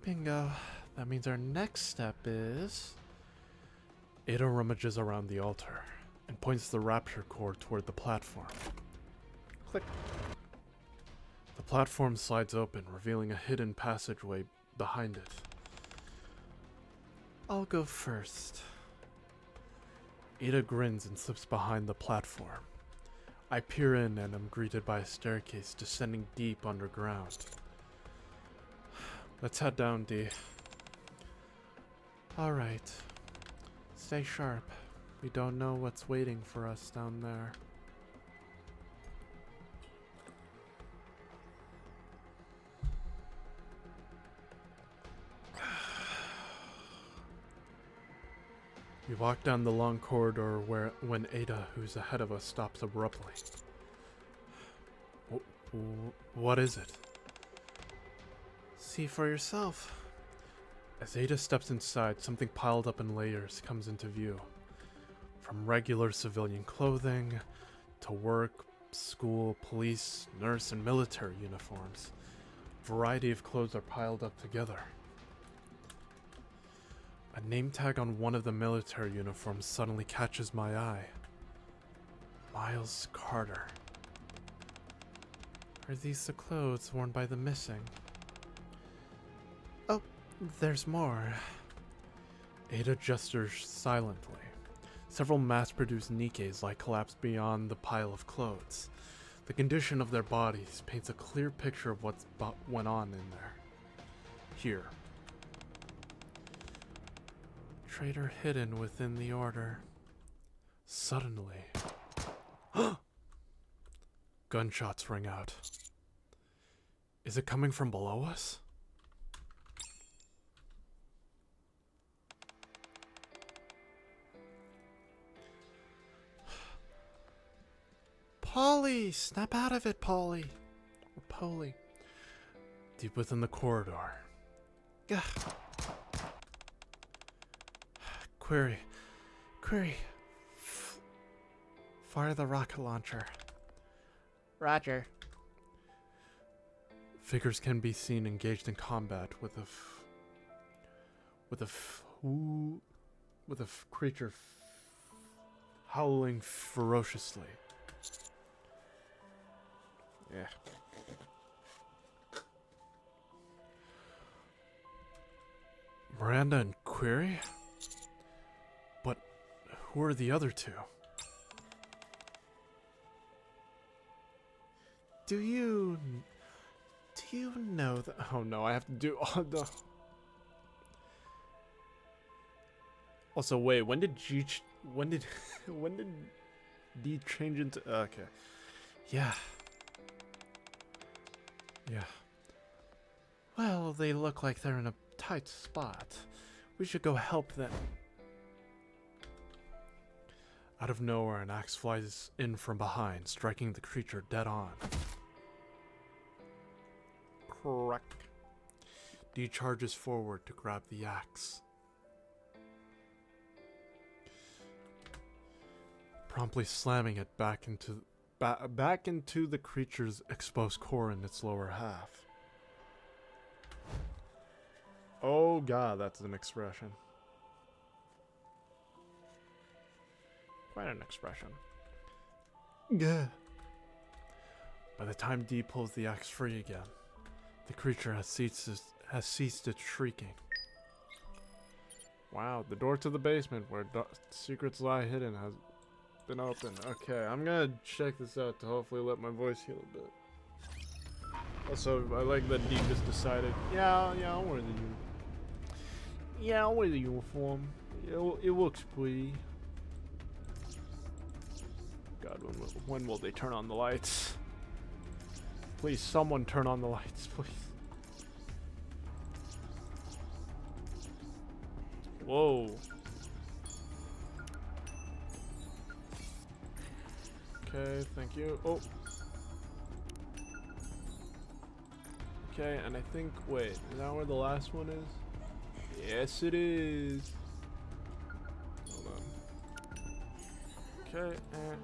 [SPEAKER 1] Bingo. That means our next step is... Ada rummages around the altar and points the Rapture Core toward the platform. Click. The platform slides open, revealing a hidden passageway behind it. I'll go first. Ada grins and slips behind the platform. I peer in and am greeted by a staircase descending deep underground. Let's head down, Dee. Alright. Stay sharp. We don't know what's waiting for us down there. We walk down the long corridor when Ada, who's ahead of us, stops abruptly. What is it? See for yourself. As Ada steps inside, something piled up in layers comes into view. From regular civilian clothing, to work, school, police, nurse, and military uniforms. A variety of clothes are piled up together. A name tag on one of the military uniforms suddenly catches my eye. Miles Carter. Are these the clothes worn by the missing? Oh, there's more. Ada gestures silently. Several mass-produced Nikkes lie collapsed beyond the pile of clothes. The condition of their bodies paints a clear picture of what went on in there. Here. Traitor hidden within the order. Suddenly, gunshots ring out. Is it coming from below us? Poli! Snap out of it, Poli! Or Poli. Deep within the corridor. Gah. Query. Fire the rocket launcher. Roger. Figures can be seen engaged in combat with a creature howling ferociously. Yeah. Miranda and Query? But who are the other two? Do you know that? Oh no, I have to do all the. Also, wait. When did D change into? Okay. Yeah. Well, they look like they're in a tight spot. We should go help them. Out of nowhere, an axe flies in from behind, striking the creature dead on. Crack. D charges forward to grab the axe. Promptly slamming it back into back into the creature's exposed core in its lower half. Oh god, that's an expression. Quite an expression. Gah. By the time D pulls the axe free again, the creature has ceased its shrieking. Wow, the door to the basement where secrets lie hidden has been opened. Okay, I'm gonna check this out to hopefully let my voice heal a bit. Also, I like that D just decided, yeah, I'll wear the uniform. Yeah, I'll wear the uniform. It looks pretty. God, when will they turn on the lights? Please, someone turn on the lights, please. Whoa. Okay, thank you. Oh. Okay, and I think, wait, is that where the last one is? Yes, it is. Hold on. Okay, and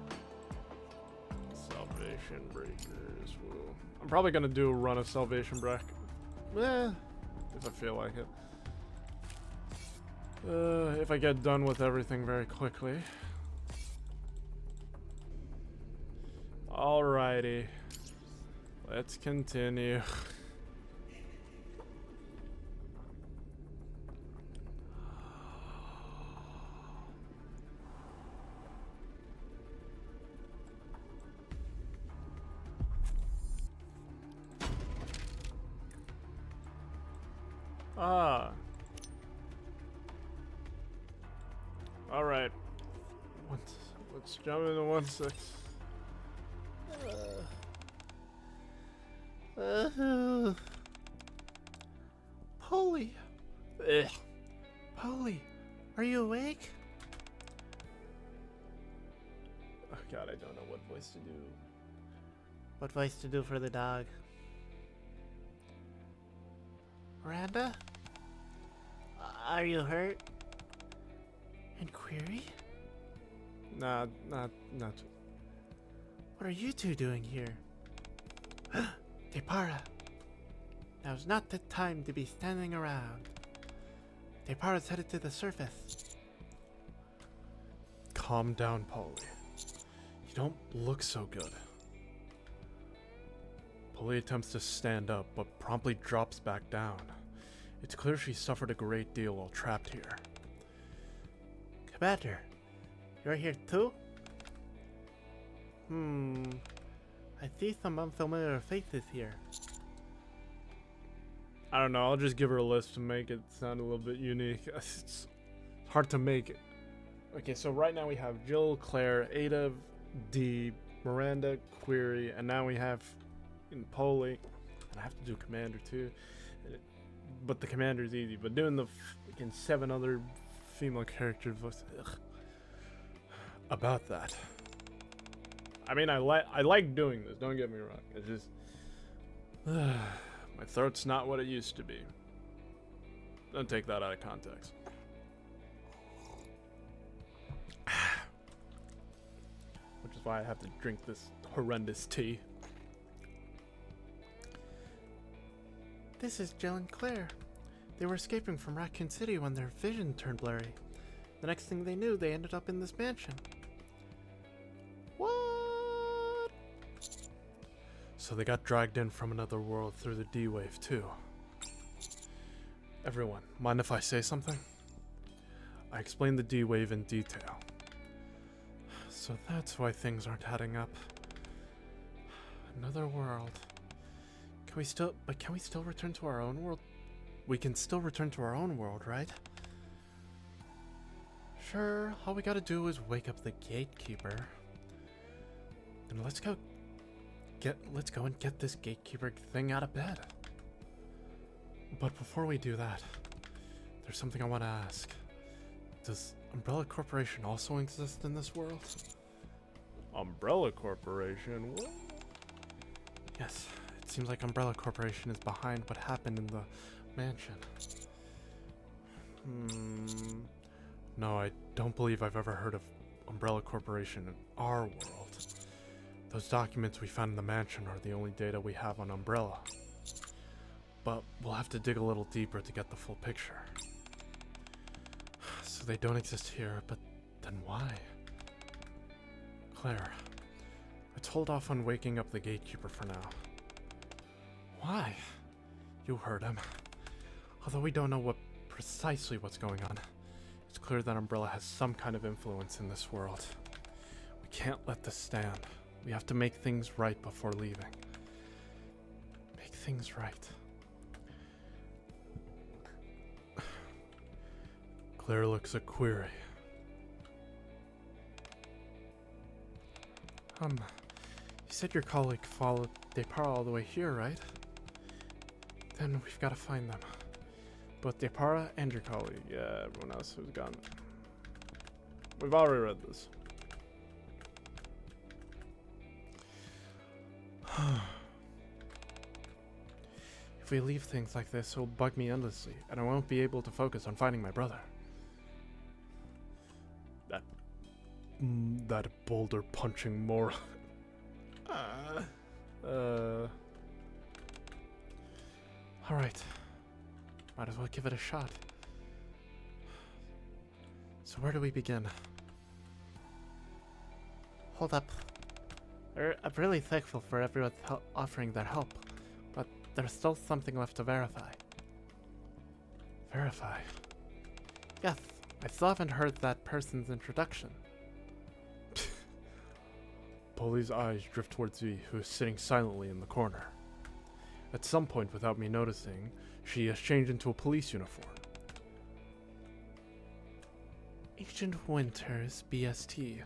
[SPEAKER 1] Salvation Breakers. Whoa. I'm probably gonna do a run of Salvation Break. If I feel like it. If I get done with everything very quickly. Alrighty. Let's continue. Ah. Alright. Let's jump into 1-6. Poli. Poli, are you awake? Oh god, I don't know what voice to do. What voice to do for the dog? Miranda? Are you hurt? And Query? Nah, not. What are you two doing here? Deipara. Now's not the time to be standing around. Deipara's headed to the surface. Calm down, Poli. You don't look so good. Poli attempts to stand up, but promptly drops back down. It's clear she suffered a great deal while trapped here. Commander, you're here too? I see some unfamiliar faces here. I don't know, I'll just give her a list to make it sound a little bit unique. It's hard to make it. Okay, so right now we have Jill, Claire, Ada, D, Miranda, Query, and now we have in Poli. And I have to do Commander too. But the Commander's easy, but doing the fucking 7 other female characters was about that. I mean, I like doing this, don't get me wrong. It's just my throat's not what it used to be. Don't take that out of context. Which is why I have to drink this horrendous tea. This is Jill and Claire. They were escaping from Raccoon City when their vision turned blurry. The next thing they knew, they ended up in this mansion. What? So they got dragged in from another world through the D-Wave too. Everyone, mind if I say something? I explained the D-Wave in detail. So that's why things aren't adding up. Another world. Can we still return to our own world? We can still return to our own world, right? Sure, all we gotta do is wake up the gatekeeper. And let's go and get this gatekeeper thing out of bed. But before we do that, there's something I want to ask. Does Umbrella Corporation also exist in this world? Umbrella Corporation? What? Yes. It seems like Umbrella Corporation is behind what happened in the mansion. No, I don't believe I've ever heard of Umbrella Corporation in our world. Those documents we found in the mansion are the only data we have on Umbrella. But we'll have to dig a little deeper to get the full picture. So they don't exist here, but then why? Claire, let's hold off on waking up the gatekeeper for now. Why? You heard him. Although we don't know precisely what's going on, it's clear that Umbrella has some kind of influence in this world. We can't let this stand. We have to make things right before leaving. Make things right. Claire looks a query. You said your colleague followed Deipara all the way here, right? Then we've got to find them. Both Deipara and your colleague. Yeah, everyone else who's gone. We've already read this. If we leave things like this, it'll bug me endlessly, and I won't be able to focus on finding my brother. That boulder punching moron. Alright. Might as well give it a shot. So where do we begin? Hold up. I'm really thankful for everyone offering their help, but there's still something left to verify. Verify? Yes, I still haven't heard that person's introduction. Poli's eyes drift towards V, who is sitting silently in the corner. At some point, without me noticing, she has changed into a police uniform. Agent Winters, BST.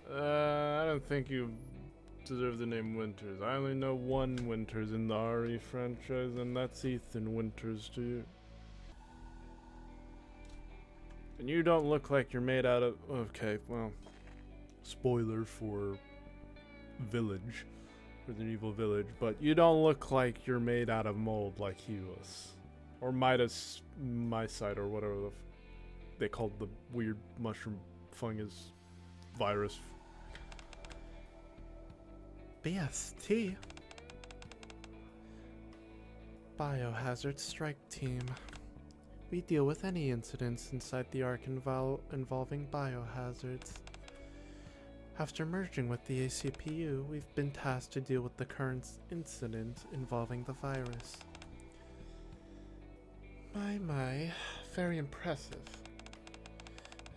[SPEAKER 1] I don't think you deserve the name Winters. I only know one Winters in the RE franchise, and that's Ethan Winters to you. And you don't look like you're made out of... Okay, well... Spoiler for Village, Resident Evil Village, but you don't look like you're made out of mold like he was. Or Midas Mycite, or whatever they called the weird mushroom fungus virus. BST? Biohazard Strike Team. We deal with any incidents inside the Ark involving biohazards. After merging with the ACPU, we've been tasked to deal with the current incident involving the virus. My, very impressive.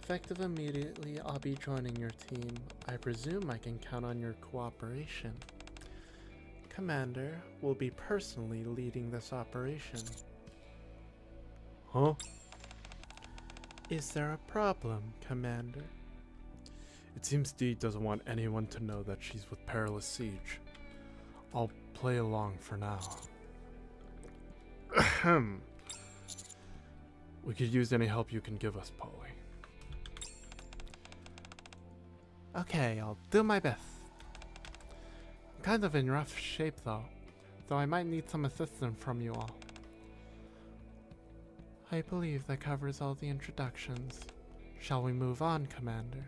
[SPEAKER 1] Effective immediately, I'll be joining your team. I presume I can count on your cooperation. Commander will be personally leading this operation. Huh? Is there a problem, Commander? It seems Dee doesn't want anyone to know that she's with Perilous Siege. I'll play along for now. We could use any help you can give us, Poli. Okay, I'll do my best. I'm kind of in rough shape though I might need some assistance from you all. I believe that covers all the introductions. Shall we move on, Commander?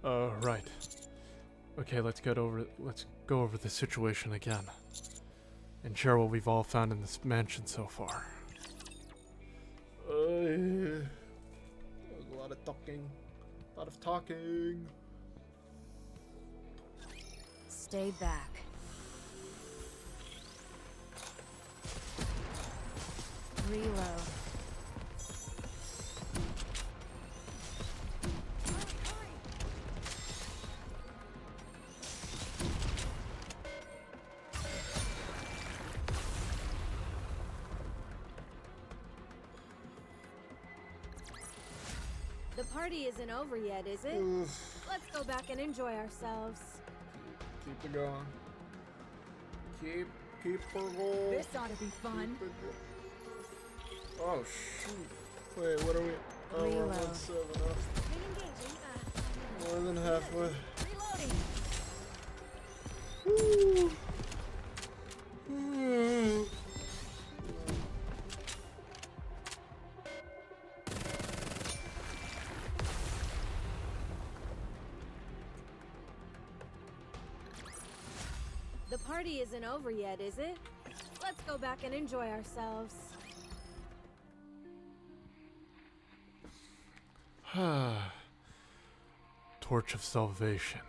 [SPEAKER 1] Right. Okay, let's go over the situation again. And share what we've all found in this mansion so far. That was a lot of talking. A lot of talking.
[SPEAKER 2] Stay back. Reload.
[SPEAKER 3] The party isn't over yet, is it? Let's go back and enjoy ourselves.
[SPEAKER 1] Keep it going. Keep her going.
[SPEAKER 5] This ought to be fun.
[SPEAKER 1] Oh shoot. Wait, what are we? Oh, we're
[SPEAKER 2] Reload.
[SPEAKER 1] 1-7 up. More than halfway.
[SPEAKER 5] Reloading.
[SPEAKER 1] Woo.
[SPEAKER 3] party isn't over yet, is it? Let's go back and enjoy ourselves.
[SPEAKER 1] Torch of Salvation.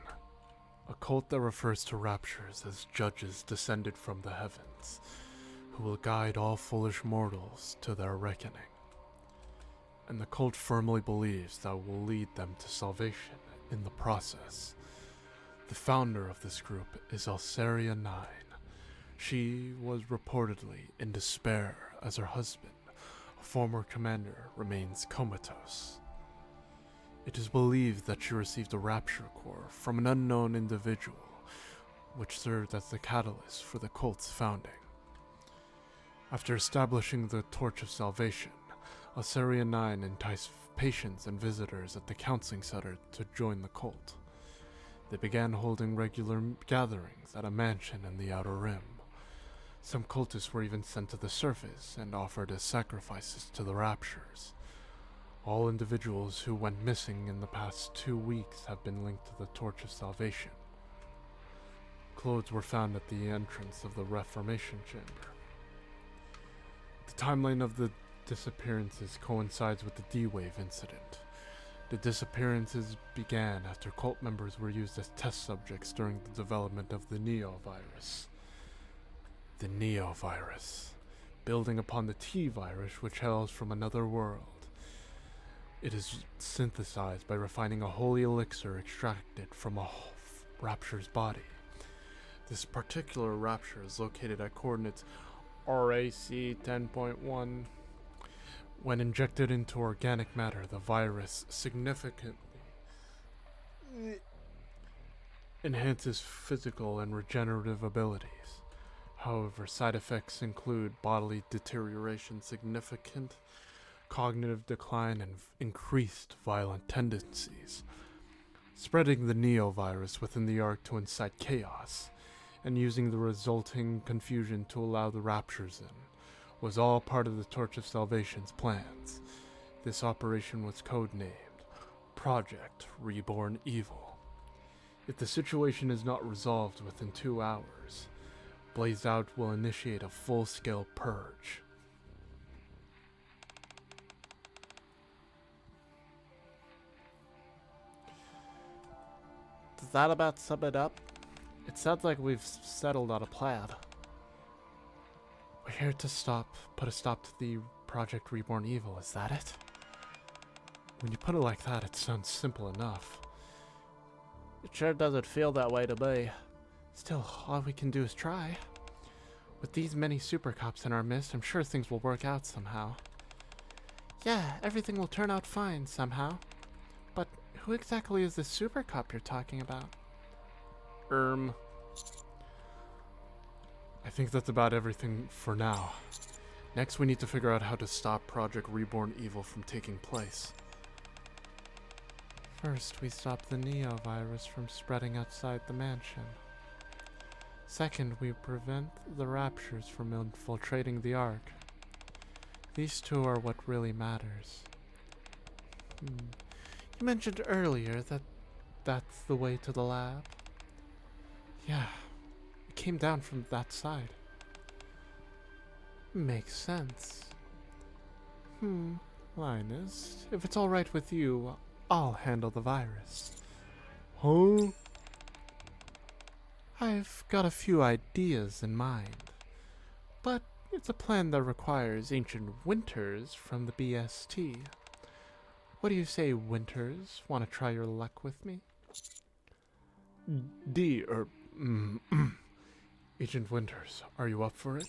[SPEAKER 1] A cult that refers to raptures as judges descended from the heavens, who will guide all foolish mortals to their reckoning. And the cult firmly believes that will lead them to salvation in the process. The founder of this group is Alceria 9. She was reportedly in despair as her husband, a former commander, remains comatose. It is believed that she received a rapture core from an unknown individual, which served as the catalyst for the cult's founding. After establishing the Torch of Salvation, Alceria 9 enticed patients and visitors at the counseling center to join the cult. They began holding regular gatherings at a mansion in the Outer Rim. Some cultists were even sent to the surface and offered as sacrifices to the raptures. All individuals who went missing in the past 2 weeks have been linked to the Torch of Salvation. Clothes were found at the entrance of the Reformation Chamber. The timeline of the disappearances coincides with the D-Wave incident. The disappearances began after cult members were used as test subjects during the development of the Neo-virus. The Neo-virus, building upon the T-virus which hails from another world. It is synthesized by refining a holy elixir extracted from a rapture's body. This particular rapture is located at coordinates RAC 10.1. When injected into organic matter, the virus significantly enhances physical and regenerative abilities. However, side effects include bodily deterioration, significant cognitive decline, and increased violent tendencies. Spreading the Neo-virus within the Ark to incite chaos, and using the resulting confusion to allow the raptures in, was all part of the Torch of Salvation's plans. This operation was codenamed Project Reborn Evil. If the situation is not resolved within 2 hours, Blazed Out will initiate a full-scale purge.
[SPEAKER 4] Does that about sum it up? It sounds like we've settled on a plan.
[SPEAKER 1] We're here to put a stop to the Project Reborn Evil, is that it? When you put it like that, it sounds simple enough.
[SPEAKER 4] It sure doesn't feel that way to me.
[SPEAKER 1] Still, all we can do is try. With these many super cops in our midst, I'm sure things will work out somehow. Yeah, everything will turn out fine somehow. But who exactly is this super cop you're talking about? I think that's about everything for now. Next, we need to figure out how to stop Project Reborn Evil from taking place. First, we stop the Neo-virus from spreading outside the mansion. Second, we prevent the raptures from infiltrating the Ark. These two are what really matters. You mentioned earlier that that's the way to the lab. Yeah, it came down from that side. Makes sense. Linus, if it's alright with you, I'll handle the virus.
[SPEAKER 4] Huh?
[SPEAKER 1] I've got a few ideas in mind, but it's a plan that requires Ancient Winters from the BST. What do you say, Winters? Want to try your luck with me? Agent Winters, are you up for it?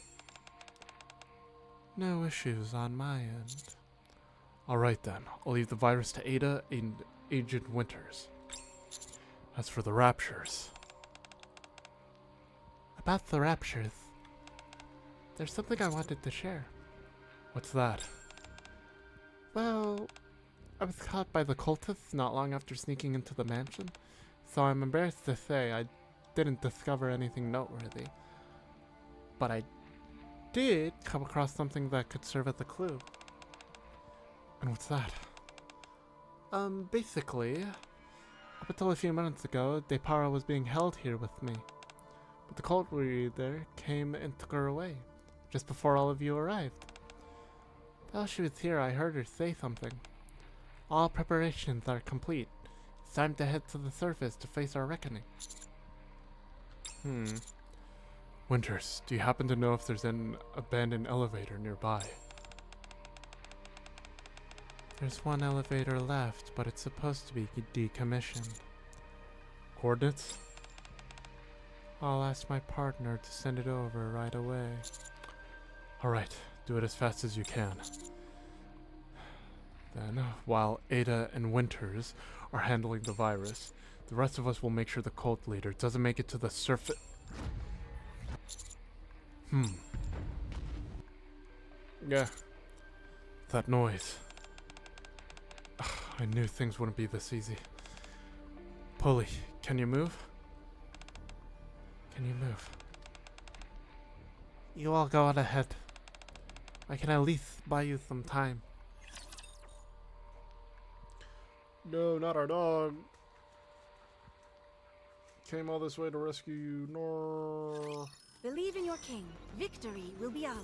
[SPEAKER 1] No issues on my end. Alright then, I'll leave the virus to Ada and Agent Winters. As for the raptures... About the raptures, there's something I wanted to share. What's that? Well, I was caught by the cultists not long after sneaking into the mansion, so I'm embarrassed to say I didn't discover anything noteworthy. But I did come across something that could serve as a clue. And what's that? Basically, up until a few minutes ago, Deipara was being held here with me. but the cult leader came and took her away, just before all of you arrived. While she was here, I heard her say something. All preparations are complete. It's time to head to the surface to face our reckoning. Winters, do you happen to know if there's an abandoned elevator nearby? There's one elevator left, but it's supposed to be decommissioned. Coordinates? I'll ask my partner to send it over right away. Alright, do it as fast as you can. Then, while Ada and Winters are handling the virus, the rest of us will make sure the cult leader doesn't make it to the surface. Yeah. That noise. I knew things wouldn't be this easy. Poli, can you move? Can you move? You all go on ahead. I can at least buy you some time.
[SPEAKER 4] No, not our dog. Came all this way to rescue you. No.
[SPEAKER 3] Believe in your king. Victory will be ours.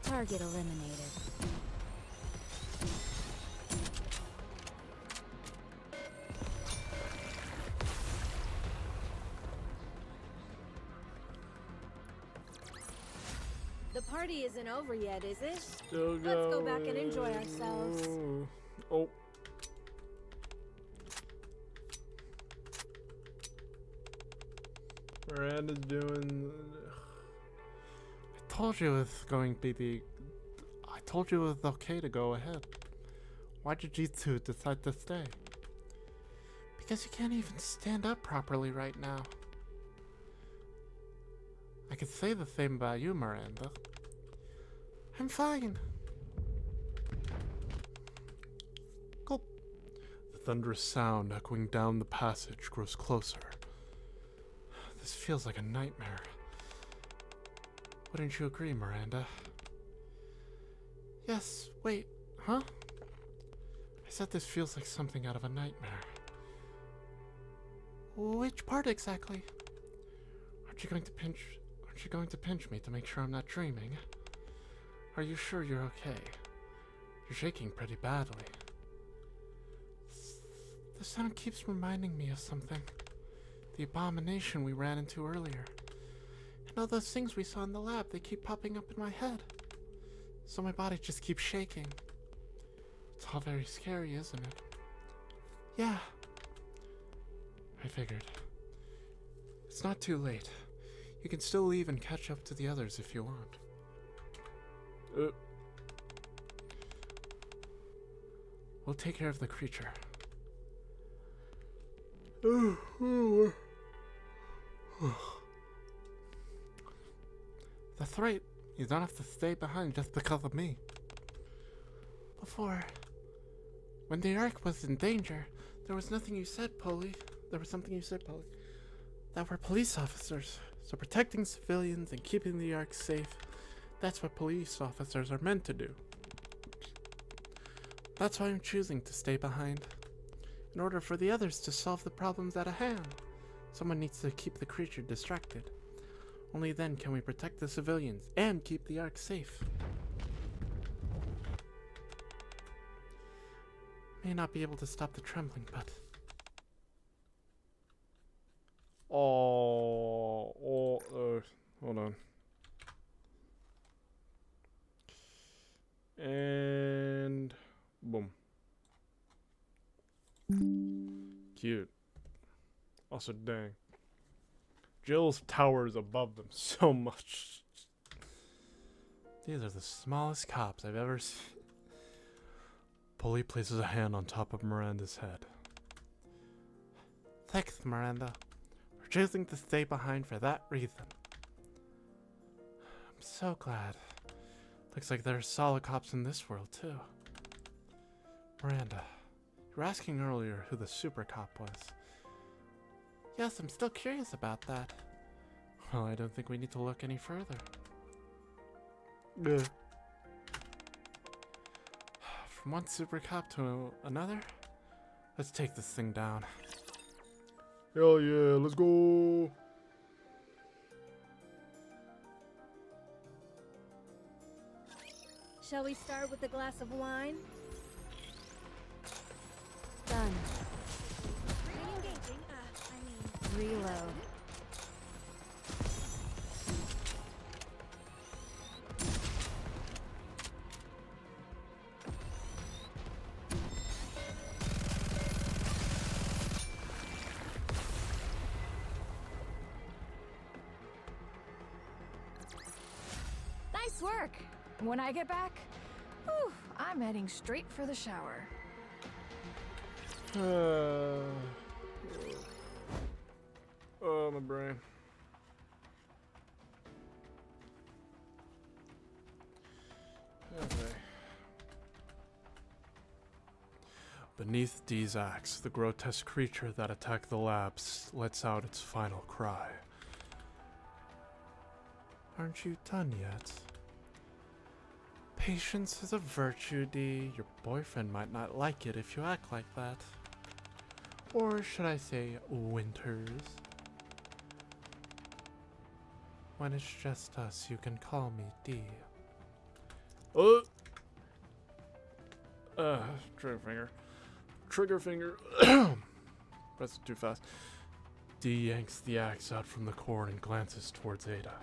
[SPEAKER 2] Target eliminated.
[SPEAKER 3] The party isn't over yet, is it?
[SPEAKER 4] Still
[SPEAKER 3] Let's go back and enjoy ourselves.
[SPEAKER 4] Oh. Miranda's doing.
[SPEAKER 1] I told you it was going to be I told you it was okay to go ahead. Why did you two decide to stay? Because you can't even stand up properly right now. I could say the same about you, Miranda. I'm fine. Gulp. The thunderous sound echoing down the passage grows closer. This feels like a nightmare. Wouldn't you agree, Miranda? Yes, wait, huh? I said this feels like something out of a nightmare. Which part exactly? Aren't you going to pinch me to make sure I'm not dreaming? Are you sure you're okay? You're shaking pretty badly. The sound keeps reminding me of something. The abomination we ran into earlier. And all those things we saw in the lab, they keep popping up in my head. So my body just keeps shaking. It's all very scary, isn't it? Yeah. I figured. It's not too late. You can still leave and catch up to the others if you want. We'll take care of the creature. That's right. You don't have to stay behind just because of me. Before, when the Ark was in danger, there was nothing you said, Poli. There was something you said, Poli. That we're police officers. So protecting civilians and keeping the Ark safe, that's what police officers are meant to do. That's why I'm choosing to stay behind. In order for the others to solve the problems at hand, someone needs to keep the creature distracted. Only then can we protect the civilians and keep the Ark safe. May not be able to stop the trembling, but...
[SPEAKER 4] Hold on. And boom. Cute. Also, dang. Jill's towers above them so much.
[SPEAKER 1] These are the smallest cops I've ever seen. Poli places a hand on top of Miranda's head. Thanks, Miranda. We're choosing to stay behind for that reason. I'm so glad. Looks like there are solid cops in this world, too. Miranda, you were asking earlier who the super cop was. Yes, I'm still curious about that. Well, I don't think we need to look any further. From one super cop to another, Let's take this thing down.
[SPEAKER 4] Hell yeah, let's go.
[SPEAKER 3] Shall we start with a glass of wine?
[SPEAKER 2] Done.
[SPEAKER 3] Re-engaging,
[SPEAKER 2] Reload.
[SPEAKER 5] Nice work. When I get back, whew, I'm heading straight for the shower.
[SPEAKER 4] Oh, my brain. Okay.
[SPEAKER 1] Beneath Dee's axe, the grotesque creature that attacked the labs lets out its final cry. Aren't you done yet? Patience is a virtue, Dee. Your boyfriend might not like it if you act like that. Or should I say, Winters? When it's just us, you can call me Dee.
[SPEAKER 4] Oh! Trigger finger. Trigger finger. Press it too fast.
[SPEAKER 1] Dee yanks the axe out from the cord and glances towards Ada.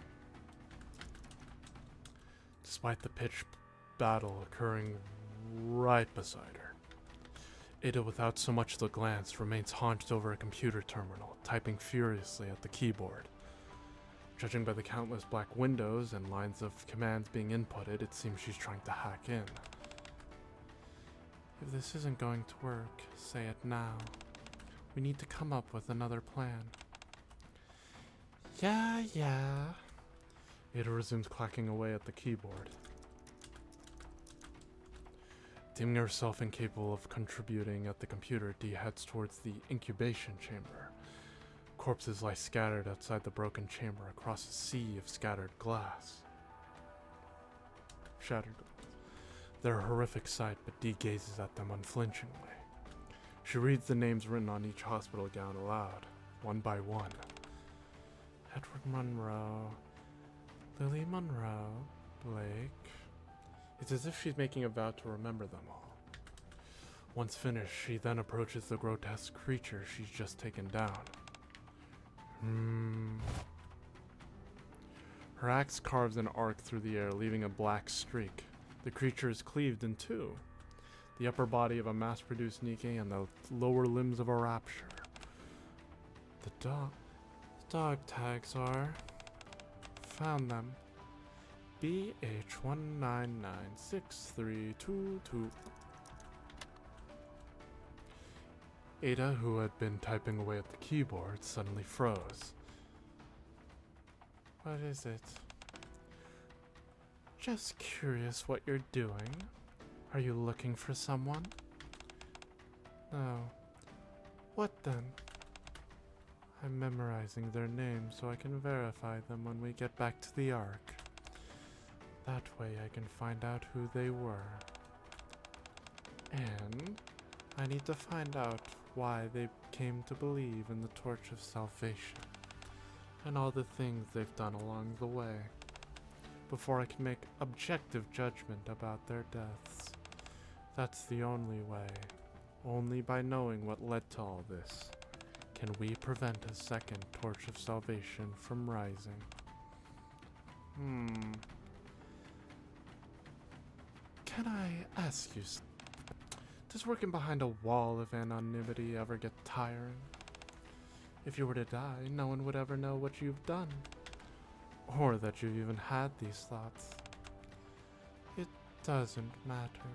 [SPEAKER 1] Despite the pitched battle occurring right beside her, Ada, without so much as a glance, remains hunched over a computer terminal, typing furiously at the keyboard. Judging by the countless black windows and lines of commands being inputted, it seems she's trying to hack in. If this isn't going to work, say it now. We need to come up with another plan. Yeah. Ada resumes clacking away at the keyboard. Deeming herself incapable of contributing at the computer, Dee heads towards the incubation chamber. Corpses lie scattered outside the broken chamber across a sea of scattered glass. Shattered glass. They're a horrific sight, but Dee gazes at them unflinchingly. She reads the names written on each hospital gown aloud, one by one. Edward Monroe, Lily Monroe, Blake. It's as if she's making a vow to remember them all. Once finished, she then approaches the grotesque creature she's just taken down. Her axe carves an arc through the air, leaving a black streak. The creature is cleaved in two. The upper body of a mass-produced Nikke and the lower limbs of a rapture. The dog tags are... Found them. BH1996322. Ada, who had been typing away at the keyboard, suddenly froze. What is it? Just curious what you're doing. Are you looking for someone? No. What then? I'm memorizing their names so I can verify them when we get back to the Ark. That way I can find out who they were. And I need to find out why they came to believe in the Torch of Salvation and all the things they've done along the way, before I can make objective judgment about their deaths. That's the only way. Only by knowing what led to all this can we prevent a second Torch of Salvation from rising. Can I ask you, does working behind a wall of anonymity ever get tiring? If you were to die, no one would ever know what you've done, or that you've even had these thoughts. It doesn't matter.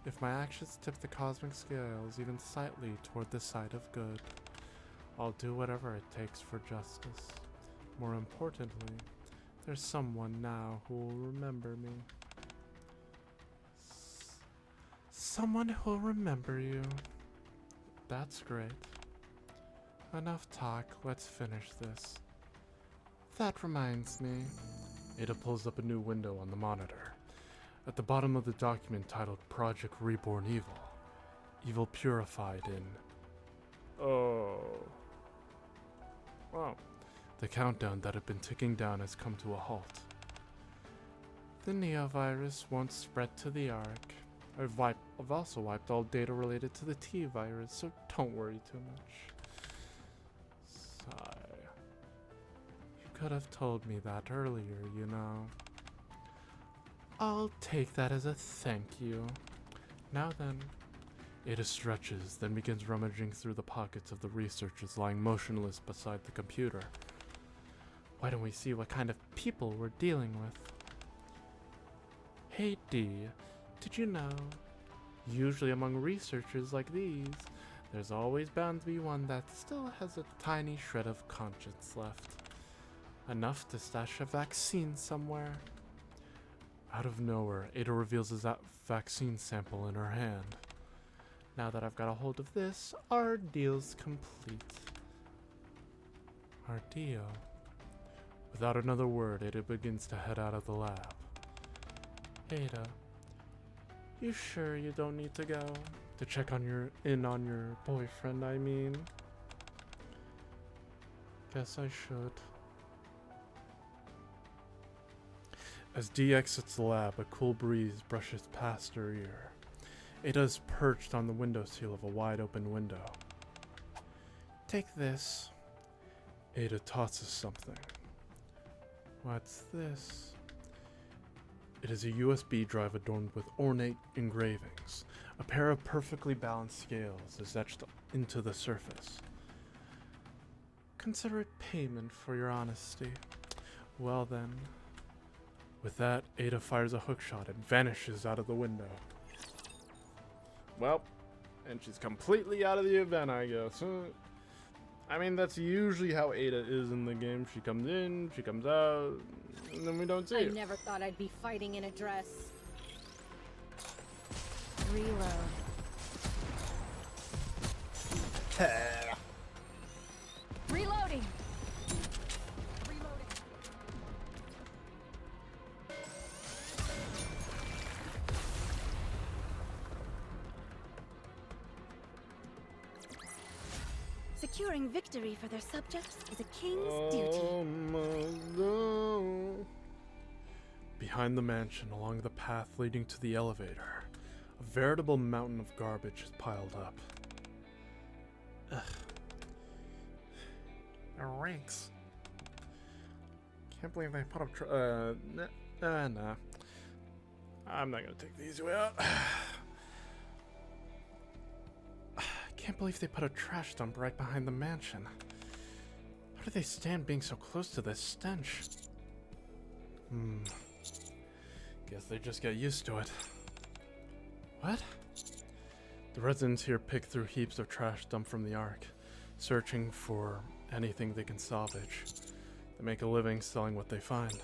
[SPEAKER 1] If my actions tip the cosmic scales even slightly toward the side of good, I'll do whatever it takes for justice. More importantly, there's someone now who will remember me. Someone who'll remember you. That's great. Enough talk, let's finish this. That reminds me. Ada pulls up a new window on the monitor. At the bottom of the document titled Project Reborn Evil. Evil purified in Oh. Wow. The countdown that had been ticking down has come to a halt. The neovirus won't spread to the Ark. I've also wiped all data related to the T-virus, so don't worry too much. Sigh. You could have told me that earlier, you know. I'll take that as a thank you. Now then. Ada stretches, then begins rummaging through the pockets of the researchers lying motionless beside the computer. Why don't we see what kind of people we're dealing with? Hey D, did you know? Usually among researchers like these, there's always bound to be one that still has a tiny shred of conscience left. Enough to stash a vaccine somewhere. Out of nowhere, Ada reveals a vaccine sample in her hand. Now that I've got a hold of this, our deal's complete. Our deal? Without another word, Ada begins to head out of the lab. Ada, you sure you don't need to go? To check on your boyfriend, I mean? Guess I should. As Dee exits the lab, a cool breeze brushes past her ear. Ada is perched on the windowsill of a wide-open window. Take this. Ada tosses something. What's this? It is a USB drive adorned with ornate engravings. A pair of perfectly balanced scales is etched into the surface. Consider it payment for your honesty. Well then. With that, Ada fires a hookshot and vanishes out of the window. Well, and she's completely out of the event, I guess. I mean, that's usually how Ada is in the game. She comes in, she comes out, and then we don't see her.
[SPEAKER 3] I never thought I'd be fighting in a dress.
[SPEAKER 2] Reload.
[SPEAKER 5] Reloading!
[SPEAKER 3] Securing victory for their subjects is a king's duty.
[SPEAKER 1] Oh my God. Behind the mansion, along the path leading to the elevator, a veritable mountain of garbage is piled up. Ugh. It reeks. Can't believe they put up nah. I'm not gonna take the easy way out. Can't believe they put a trash dump right behind the mansion. How do they stand being so close to this stench? Guess they just get used to it. What? The residents here pick through heaps of trash dumped from the Ark, searching for anything they can salvage. They make a living selling what they find.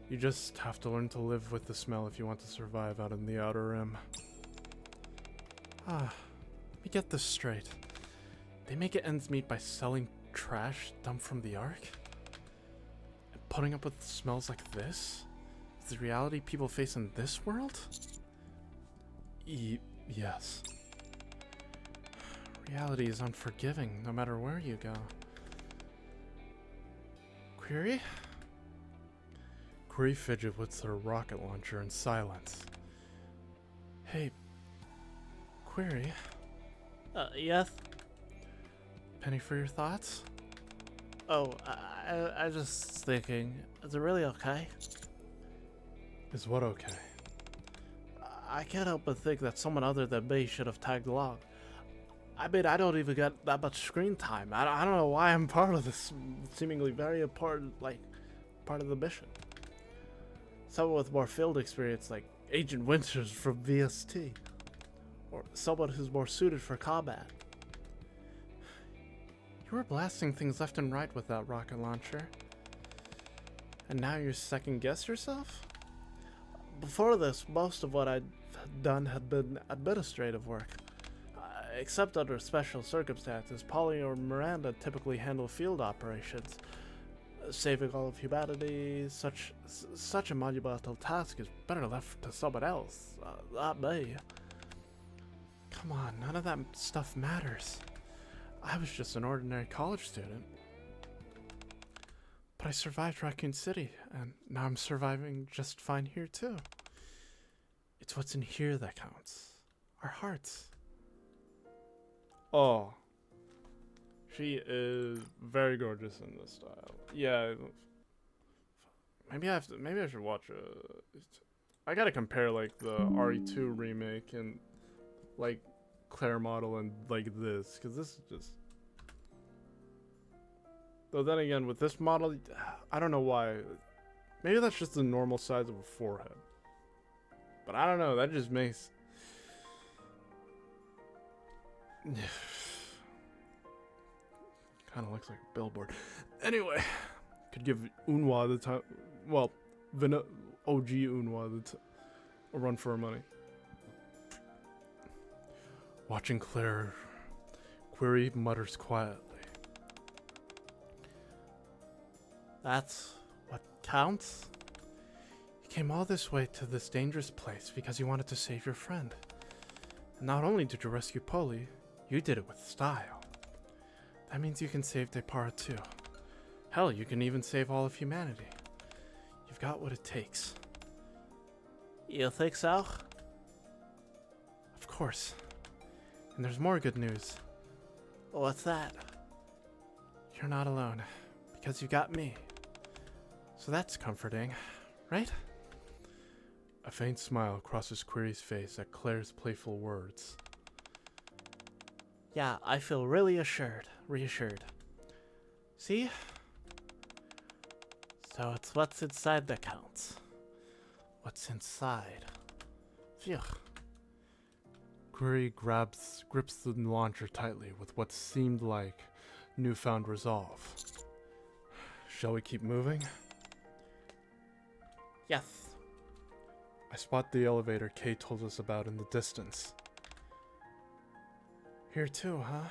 [SPEAKER 1] You just have to learn to live with the smell if you want to survive out in the Outer Rim. Let me get this straight. They make it ends meet by selling trash dumped from the Ark? And putting up with smells like this? Is the reality people face in this world? Yes. Reality is unforgiving no matter where you go. Query? Query fidget with her rocket launcher in silence. Hey, Query?
[SPEAKER 6] Yes?
[SPEAKER 1] Penny for your thoughts?
[SPEAKER 6] Oh, I just thinking, is it really okay?
[SPEAKER 1] Is what okay?
[SPEAKER 6] I can't help but think that someone other than me should have tagged along. I mean, I don't even get that much screen time. I don't know why I'm part of this seemingly very important, part of the mission. Someone with more field experience like Agent Winters from VST. Or someone who's more suited for combat.
[SPEAKER 1] You were blasting things left and right with that rocket launcher. And now you second guess yourself?
[SPEAKER 6] Before this, most of what I'd done had been administrative work. Except under special circumstances, Poli or Miranda typically handle field operations. Saving all of humanity, such a monumental task is better left to someone else, not me.
[SPEAKER 1] Come on, none of that stuff matters. I was just an ordinary college student. But I survived Raccoon City, and now I'm surviving just fine here too. It's what's in here that counts. Our hearts. Oh. She is very gorgeous in this style. Yeah. Maybe I should watch I gotta compare like the RE2 remake and like Claire model and like this, because this is just. Though then again, with this model, I don't know why. Maybe that's just the normal size of a forehead. But I don't know, that just makes. Kind of looks like a billboard. Anyway, could give Unwa the time. Well, OG Unwa a run for her money. Watching Claire, Query mutters quietly. That's what counts? You came all this way to this dangerous place because you wanted to save your friend. And not only did you rescue Poli, you did it with style. That means you can save Deipara too. Hell, you can even save all of humanity. You've got what it takes.
[SPEAKER 6] You think so?
[SPEAKER 1] Of course. And there's more good news.
[SPEAKER 6] What's that?
[SPEAKER 1] You're not alone, because you got me. So that's comforting, right? A faint smile crosses Query's face at Claire's playful words.
[SPEAKER 6] Yeah, I feel really reassured.
[SPEAKER 1] See?
[SPEAKER 6] So it's what's inside that counts.
[SPEAKER 1] What's inside? Phew. Query grips the launcher tightly with what seemed like newfound resolve. Shall we keep moving?
[SPEAKER 6] Yes.
[SPEAKER 1] I spot the elevator Kay told us about in the distance. Here too, huh?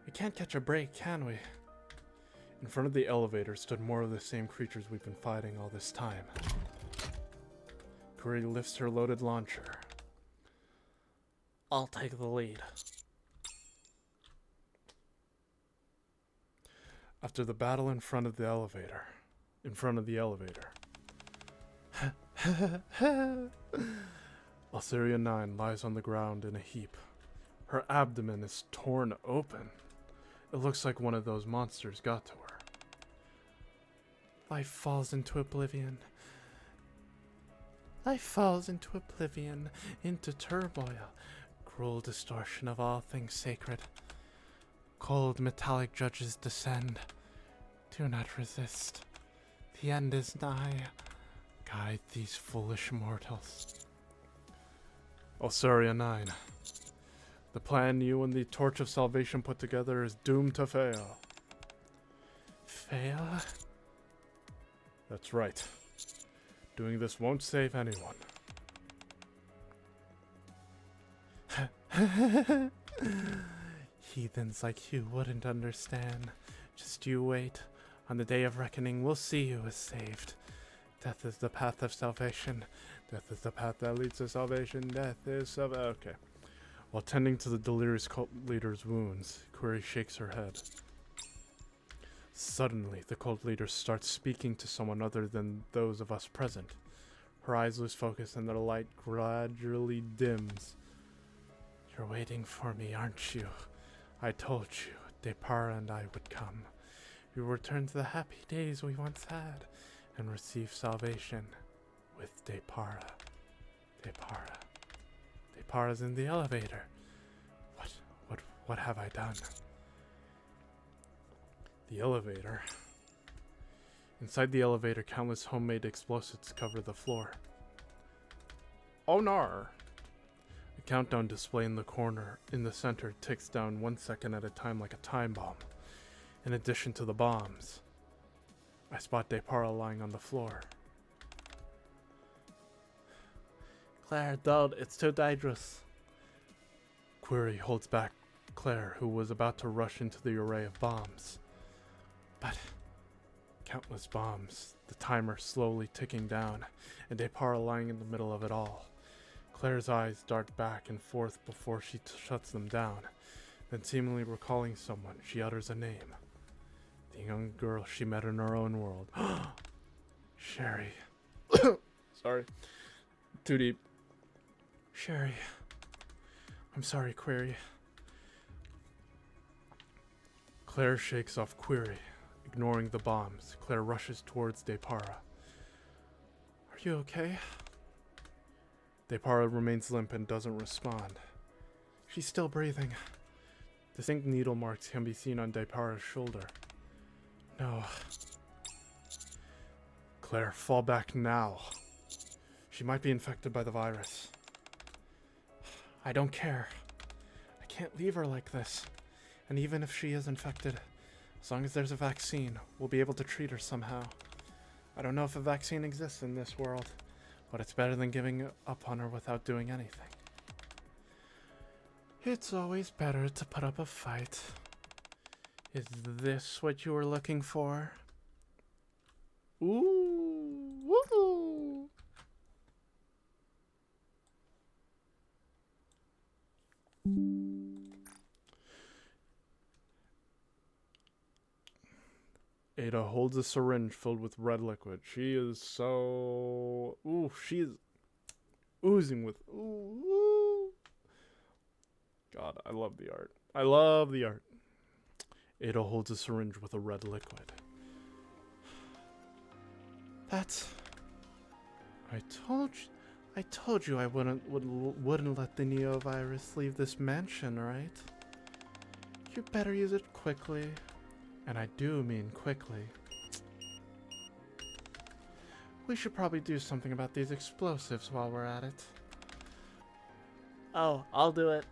[SPEAKER 1] We can't catch a break, can we? In front of the elevator stood more of the same creatures we've been fighting all this time. Query lifts her loaded launcher.
[SPEAKER 6] I'll take the lead.
[SPEAKER 1] After the battle in front of the elevator. Alceria 9 lies on the ground in a heap. Her abdomen is torn open. It looks like one of those monsters got to her. Life falls into oblivion. Into turmoil. Cruel distortion of all things sacred. Cold metallic judges descend. Do not resist. The end is nigh. Guide these foolish mortals. Alceria 9. The plan you and the Torch of Salvation put together is doomed to fail.
[SPEAKER 6] Fail?
[SPEAKER 1] That's right. Doing this won't save anyone.
[SPEAKER 6] Heathens like you wouldn't understand. Just you wait. On the day of reckoning, we'll see who is saved. Death is the path of salvation. Death is the path that leads to salvation. Death is okay.
[SPEAKER 1] While tending to the delirious cult leader's wounds, Query shakes her head. Suddenly, the cult leader starts speaking to someone other than those of us present. Her eyes lose focus and the light gradually dims. You're waiting for me, aren't you? I told you, Deipara and I would come. We will return to the happy days we once had and receive salvation with Deipara. Deipara's in the elevator. What have I done? The elevator. Inside the elevator, countless homemade explosives cover the floor. Oh no! A countdown display in the center ticks down 1 second at a time like a time bomb. In addition to the bombs, I spot Deipara lying on the floor.
[SPEAKER 6] Claire, don't. It's too dangerous.
[SPEAKER 1] Query holds back Claire, who was about to rush into the array of bombs. But countless bombs, the timer slowly ticking down, and Deipara lying in the middle of it all. Claire's eyes dart back and forth before she shuts them down. Then, seemingly recalling someone, she utters a name. The young girl she met in her own world. Sherry. Sorry. Too deep. Sherry. I'm sorry, Query. Claire shakes off Query. Ignoring the bombs, Claire rushes towards Deipara. Are you okay? Deipara remains limp and doesn't respond. She's still breathing. Distinct needle marks can be seen on Deipara's shoulder. No. Claire, fall back now. She might be infected by the virus. I don't care. I can't leave her like this. And even if she is infected, as long as there's a vaccine, we'll be able to treat her somehow. I don't know if a vaccine exists in this world, but it's better than giving up on her without doing anything. It's always better to put up a fight. Is this what you were looking for? Ooh, woohoo! Ada holds a syringe filled with red liquid. She is so... Ooh, she is oozing with... Ooh. God, I love the art. I love the art. Ada holds a syringe with a red liquid. That's... I told you I wouldn't let the Neovirus leave this mansion, right? You better use it quickly. And I do mean quickly. We should probably do something about these explosives while we're at it.
[SPEAKER 6] Oh, I'll do it.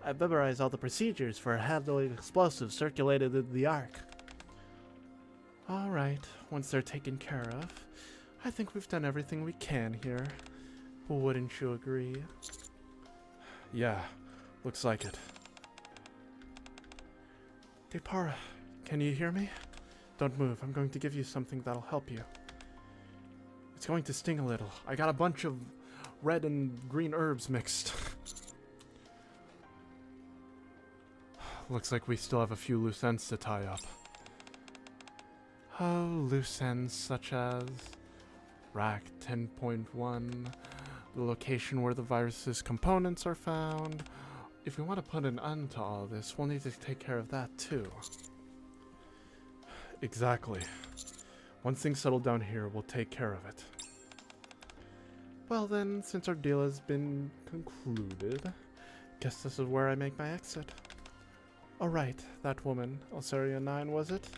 [SPEAKER 6] I've memorized all the procedures for handling explosives circulated in the Ark.
[SPEAKER 1] Alright, once they're taken care of, I think we've done everything we can here. Wouldn't you agree? Yeah, looks like it. Deipara, can you hear me? Don't move, I'm going to give you something that'll help you. It's going to sting a little. I got a bunch of red and green herbs mixed. Looks like we still have a few loose ends to tie up. Oh, loose ends such as Rack 10.1, the location where the virus's components are found. If we want to put an end to all this, we'll need to take care of that too. Exactly. Once things settle down here, we'll take care of it. Well then, since our deal has been concluded, guess this is where I make my exit. Oh right, that woman, Alceria 9 was it?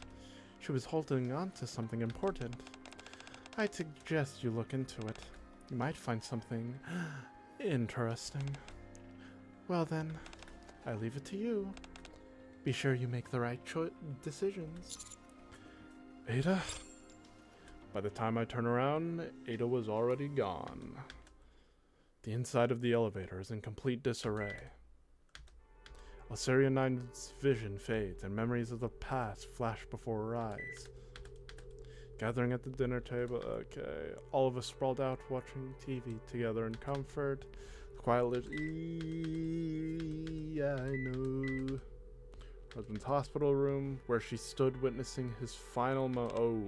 [SPEAKER 1] She was holding on to something important. I'd suggest you look into it. You might find something interesting. Well then, I leave it to you. Be sure you make the right decisions. Ada? By the time I turn around, Ada was already gone. The inside of the elevator is in complete disarray. Alceria 9's vision fades and memories of the past flash before her eyes. Gathering at the dinner table, okay. All of us sprawled out watching TV together in comfort. The quiet lives, yeah, I know. Husband's hospital room, where she stood witnessing his final oh.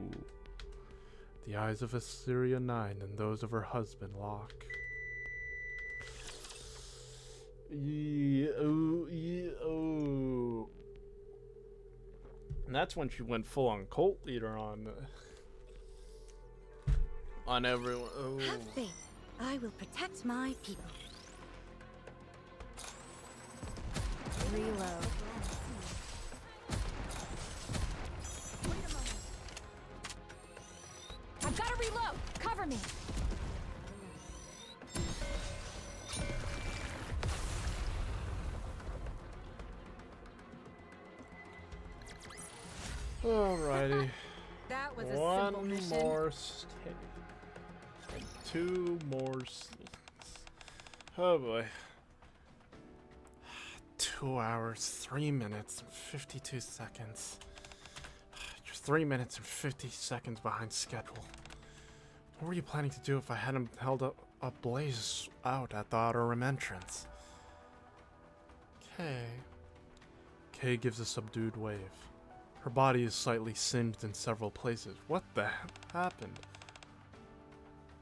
[SPEAKER 1] The eyes of Alceria 9 and those of her husband lock. Oh. And that's when she went full on cult leader on everyone. Oh.
[SPEAKER 3] Have faith. I will protect my people.
[SPEAKER 5] Reload. I've got to reload. Cover me.
[SPEAKER 1] Alrighty.
[SPEAKER 3] That was a
[SPEAKER 1] One
[SPEAKER 3] simple mission.
[SPEAKER 1] more stake. And 2 more scenes. Oh boy. 2 hours, 3 minutes, and 52 seconds. You're 3 minutes and 50 seconds behind schedule. What were you planning to do if I hadn't held up a blaze out at the outer rim entrance? Okay. Kay gives a subdued wave. Her body is slightly singed in several places. What the hell happened?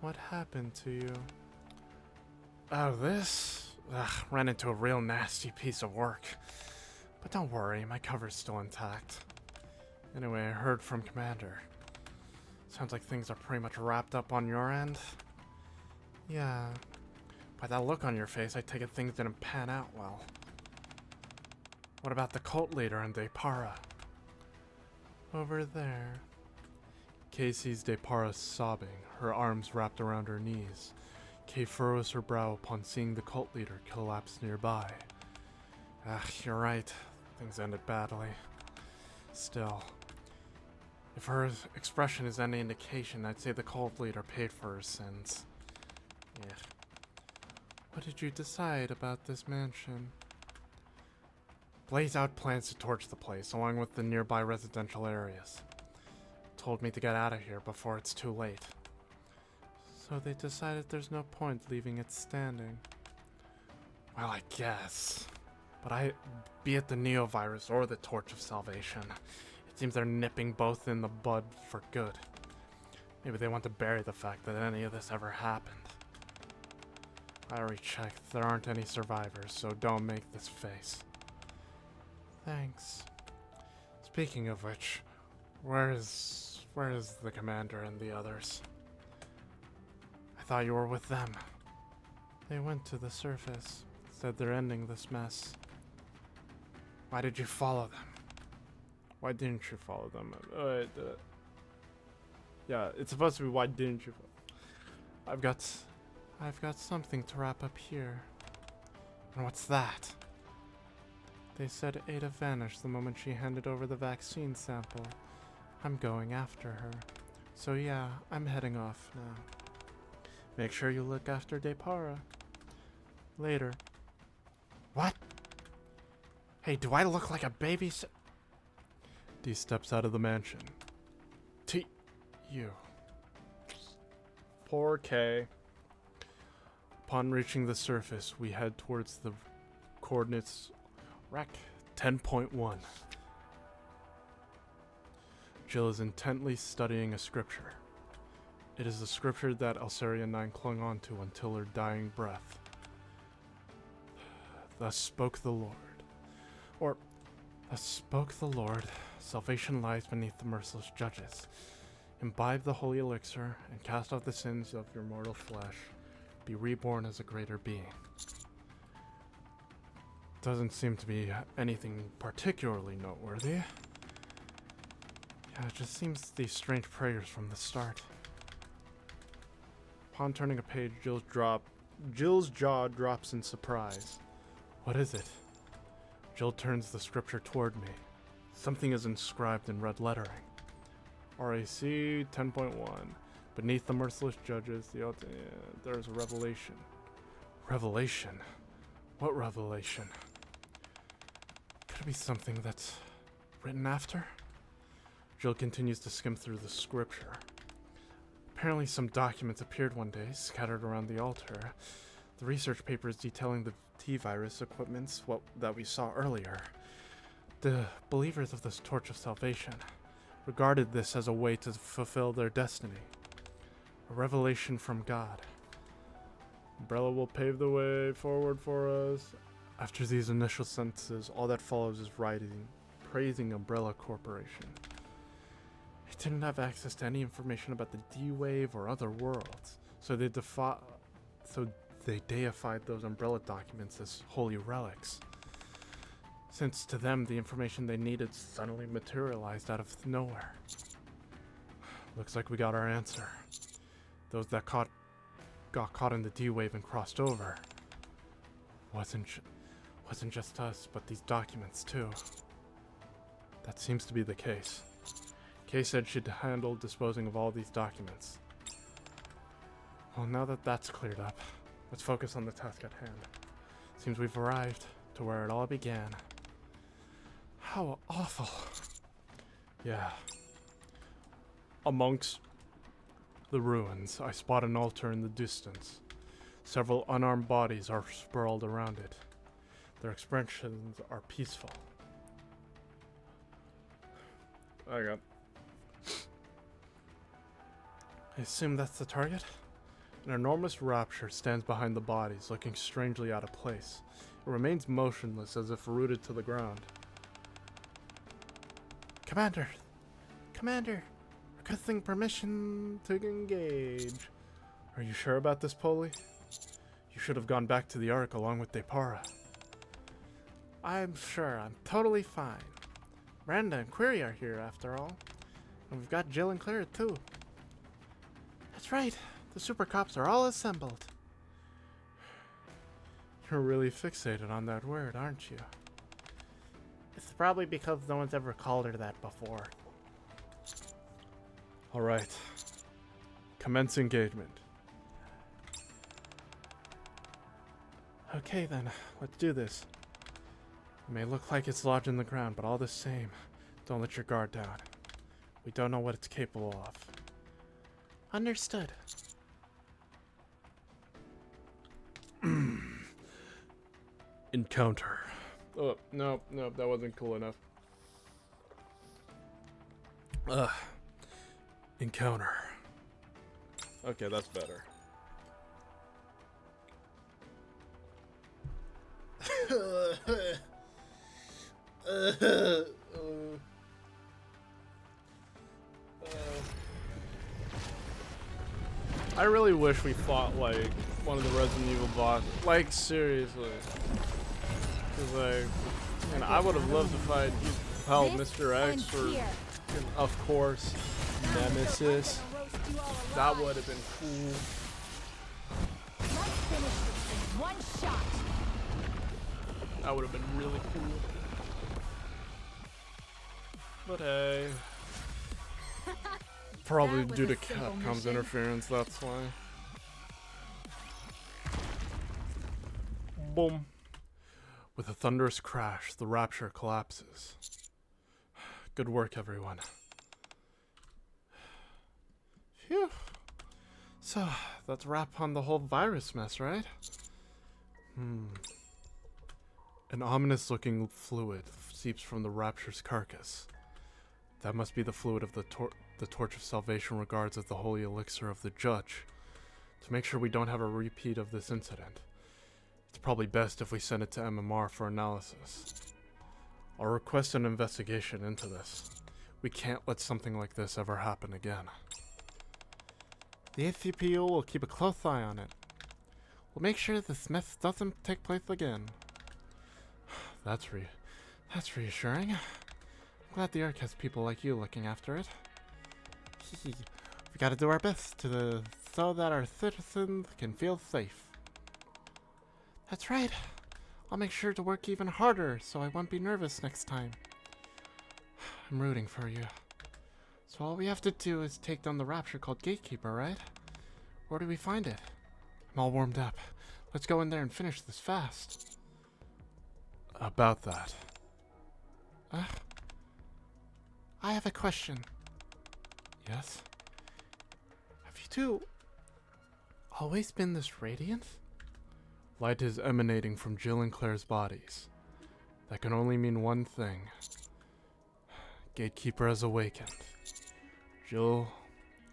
[SPEAKER 1] What happened to you? Oh, this? Ugh, ran into a real nasty piece of work. But don't worry, my cover's still intact. Anyway, I heard from Commander. Sounds like things are pretty much wrapped up on your end. Yeah. By that look on your face, I take it things didn't pan out well. What about the cult leader and Deipara? Over there. Kay sees Deipara sobbing, her arms wrapped around her knees. Kay furrows her brow upon seeing the cult leader collapse nearby. You're right. Things ended badly. Still, if her expression is any indication, I'd say the cult leader paid for her sins. Yeah. What did you decide about this mansion? Blaze out plans to torch the place, along with the nearby residential areas. Told me to get out of here before it's too late. So they decided there's no point leaving it standing. Well, I guess. But be it the Neovirus or the Torch of Salvation, it seems they're nipping both in the bud for good. Maybe they want to bury the fact that any of this ever happened. I already checked. There aren't any survivors, so don't make this face. Thanks. Speaking of which, where is the commander and the others? I thought you were with them. They went to the surface. Said they're ending this mess. Why did you follow them? Why didn't you follow them? Yeah, it's supposed to be why didn't you follow? I've got something to wrap up here. And what's that? They said Ada vanished the moment she handed over the vaccine sample. I'm going after her. So yeah, I'm heading off now. Make sure you look after Deipara. Later. What? Hey, do I look like a babysit? Dee steps out of the mansion. You. Poor Kay. Upon reaching the surface, we head towards the coordinates Rec 10.1. Jill is intently studying a scripture. It is the scripture that Alceria 9 clung on to until her dying breath. Thus spoke the Lord. Or, thus spoke the Lord, salvation lies beneath the merciless judges. Imbibe the holy elixir, and cast off the sins of your mortal flesh. Be reborn as a greater being. Doesn't seem to be anything particularly noteworthy. Yeah, it just seems these strange prayers from the start. Upon turning a page, Jill's jaw drops in surprise. What is it? Jill turns the scripture toward me. Something is inscribed in red lettering. RAC 10.1. Beneath the merciless judges, there's a revelation. Revelation? What revelation? Could it be something that's written after? Jill continues to skim through the scripture. Apparently some documents appeared one day, scattered around the altar. The research papers detailing the T-virus equipments that we saw earlier. The believers of this Torch of Salvation regarded this as a way to fulfill their destiny. A revelation from God. Umbrella will pave the way forward for us. After these initial sentences, all that follows is writing, praising Umbrella Corporation. It didn't have access to any information about the D-Wave or other worlds, so they deified those Umbrella documents as holy relics. Since to them, the information they needed suddenly materialized out of nowhere. Looks like we got our answer. Those that got caught in the D-Wave and crossed over. Wasn't just us, but these documents too. That seems to be the case. Kay said she'd handle disposing of all these documents. Well, now that that's cleared up, let's focus on the task at hand. Seems we've arrived to where it all began. How awful. Yeah. Amongst the ruins, I spot an altar in the distance. Several unarmed bodies are sprawled around it. Their expressions are peaceful. Hang on.
[SPEAKER 6] I assume that's the target?
[SPEAKER 1] An enormous rapture stands behind the bodies, looking strangely out of place. It remains motionless as if rooted to the ground.
[SPEAKER 6] Commander! Commander! Requesting permission to engage.
[SPEAKER 1] Are you sure about this, Poli? You should have gone back to the Ark along with Deipara.
[SPEAKER 6] I'm sure. I'm totally fine. Miranda and Query are here, after all. And we've got Jill and Claire, too. That's right. The super cops are all assembled.
[SPEAKER 1] You're really fixated on that word, aren't you?
[SPEAKER 6] It's probably because no one's ever called her that before.
[SPEAKER 1] Alright. Commence engagement.
[SPEAKER 6] Okay then, let's do this.
[SPEAKER 1] It may look like it's lodged in the ground, but all the same, don't let your guard down. We don't know what it's capable of.
[SPEAKER 6] Understood.
[SPEAKER 1] Encounter. Oh, no, that wasn't cool enough. Encounter. Okay, that's better. I really wish we fought like one of the Resident Evil bosses. Like seriously, because like, I would have loved to fight Mr. X or, of course, Nemesis. That would have been cool.
[SPEAKER 5] Let's finish this thing. One shot.
[SPEAKER 1] That would have been really cool. But hey. Probably
[SPEAKER 5] That was
[SPEAKER 1] due
[SPEAKER 5] a
[SPEAKER 1] to
[SPEAKER 5] simple
[SPEAKER 1] Capcom's
[SPEAKER 5] mission.
[SPEAKER 1] interference, that's why. Boom. With a thunderous crash, the rapture collapses. Good work, everyone. Phew. So, that's a wrap on the whole virus mess, right? An ominous-looking fluid seeps from the rapture's carcass. That must be the fluid of the Torch of Salvation regards as the holy elixir of the Judge. To make sure we don't have a repeat of this incident, it's probably best if we send it to MMR for analysis. I'll request an investigation into this. We can't let something like this ever happen again.
[SPEAKER 6] The ACPU will keep a close eye on it. We'll make sure this mess doesn't take place again.
[SPEAKER 1] That's reassuring. I'm glad the Ark has people like you looking after it.
[SPEAKER 6] We gotta do our best so that our citizens can feel safe. That's right. I'll make sure to work even harder so I won't be nervous next time.
[SPEAKER 1] I'm rooting for you.
[SPEAKER 6] So all we have to do is take down the rapture called Gatekeeper, right? Where do we find it?
[SPEAKER 1] I'm all warmed up. Let's go in there and finish this fast. About that.
[SPEAKER 6] I have a question.
[SPEAKER 1] Yes?
[SPEAKER 6] Have you two always been this radiant?
[SPEAKER 1] Light is emanating from Jill and Claire's bodies. That can only mean one thing. Gatekeeper has awakened. Jill,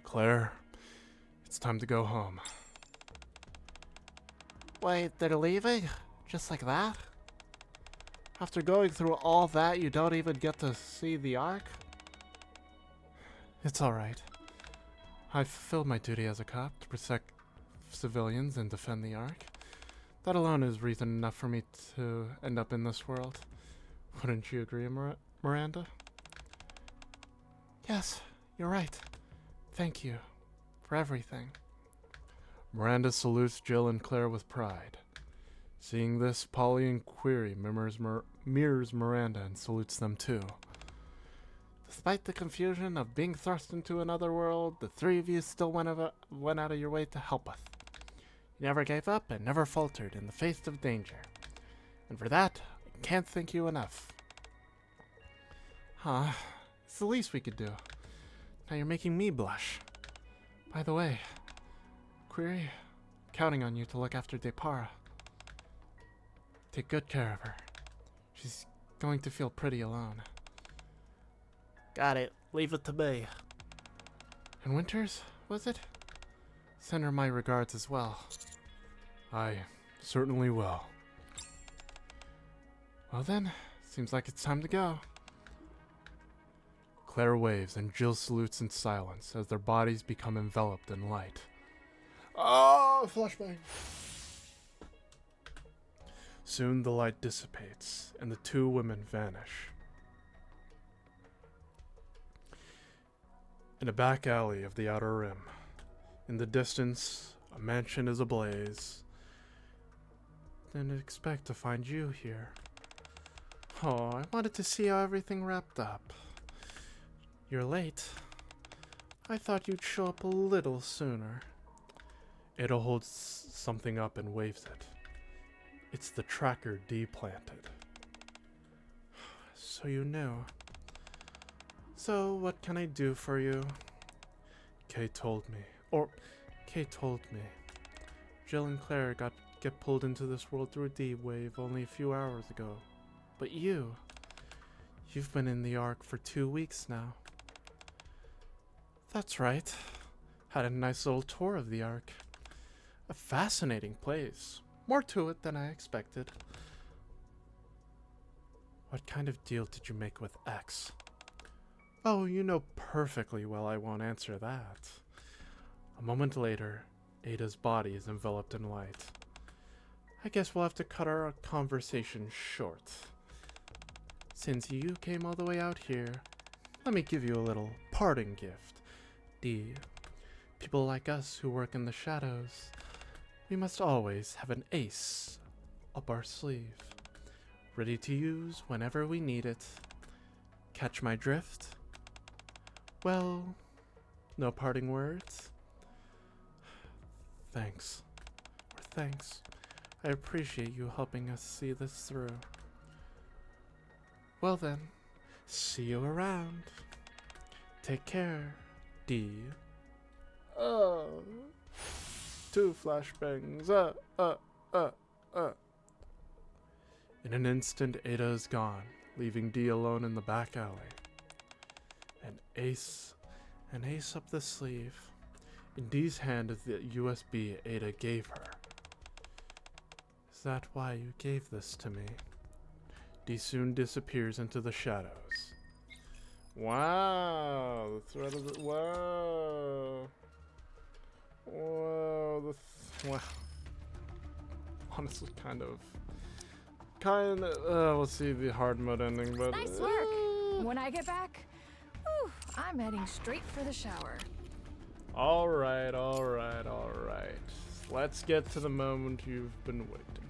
[SPEAKER 1] Claire, it's time to go home.
[SPEAKER 6] Wait, they're leaving? Just like that? After going through all that, you don't even get to see the Ark?
[SPEAKER 1] It's alright. I've fulfilled my duty as a cop to protect civilians and defend the Ark. That alone is reason enough for me to end up in this world. Wouldn't you agree, Miranda?
[SPEAKER 6] Yes, you're right. Thank you for everything.
[SPEAKER 1] Miranda salutes Jill and Claire with pride. Seeing this, Poli and Query mirrors Miranda and salutes them too.
[SPEAKER 6] Despite the confusion of being thrust into another world, the three of you still went out of your way to help us. You never gave up and never faltered in the face of danger. And for that, I can't thank you enough. It's the least we could do. Now you're making me blush. By the way, Query, counting on you to look after Deipara. Take good care of her. She's going to feel pretty alone. Got it. Leave it to me.
[SPEAKER 1] And Winters, was it? Send her my regards as well. I certainly will. Well then, seems like it's time to go. Claire waves and Jill salutes in silence as their bodies become enveloped in light.
[SPEAKER 6] Oh, flashbang.
[SPEAKER 1] Soon the light dissipates and the two women vanish. In a back alley of the Outer Rim, in the distance, a mansion is ablaze. Didn't expect to find you here. Oh, I wanted to see how everything wrapped up. You're late. I thought you'd show up a little sooner. Ada holds something up and waves it. It's the tracker Dee planted. So you knew. So what can I do for you? Kay told me. Jill and Claire get pulled into this world through a D-wave only a few hours ago. But you've been in the Ark for 2 weeks now. That's right. Had a nice little tour of the Ark. A fascinating place. More to it than I expected. What kind of deal did you make with X? Oh, you know perfectly well I won't answer that. A moment later, Ada's body is enveloped in light. I guess we'll have to cut our conversation short. Since you came all the way out here, let me give you a little parting gift. D. People like us who work in the shadows, we must always have an ace up our sleeve, ready to use whenever we need it. Catch my drift? Well, no parting words? Thanks. I appreciate you helping us see this through. Well then, see you around. Take care, D. Oh. 2 flashbangs. In an instant, Ada is gone, leaving Dee alone in the back alley. An ace up the sleeve. In Dee's hand is the USB Ada gave her. Is that why you gave this to me? Dee soon disappears into the shadows. Wow, the threat of the wow. Wow. Honestly, kind of. We'll see the hard mode ending, but
[SPEAKER 5] Nice work. When I get back, whew, I'm heading straight for the shower.
[SPEAKER 1] All right. Let's get to the moment you've been waiting for.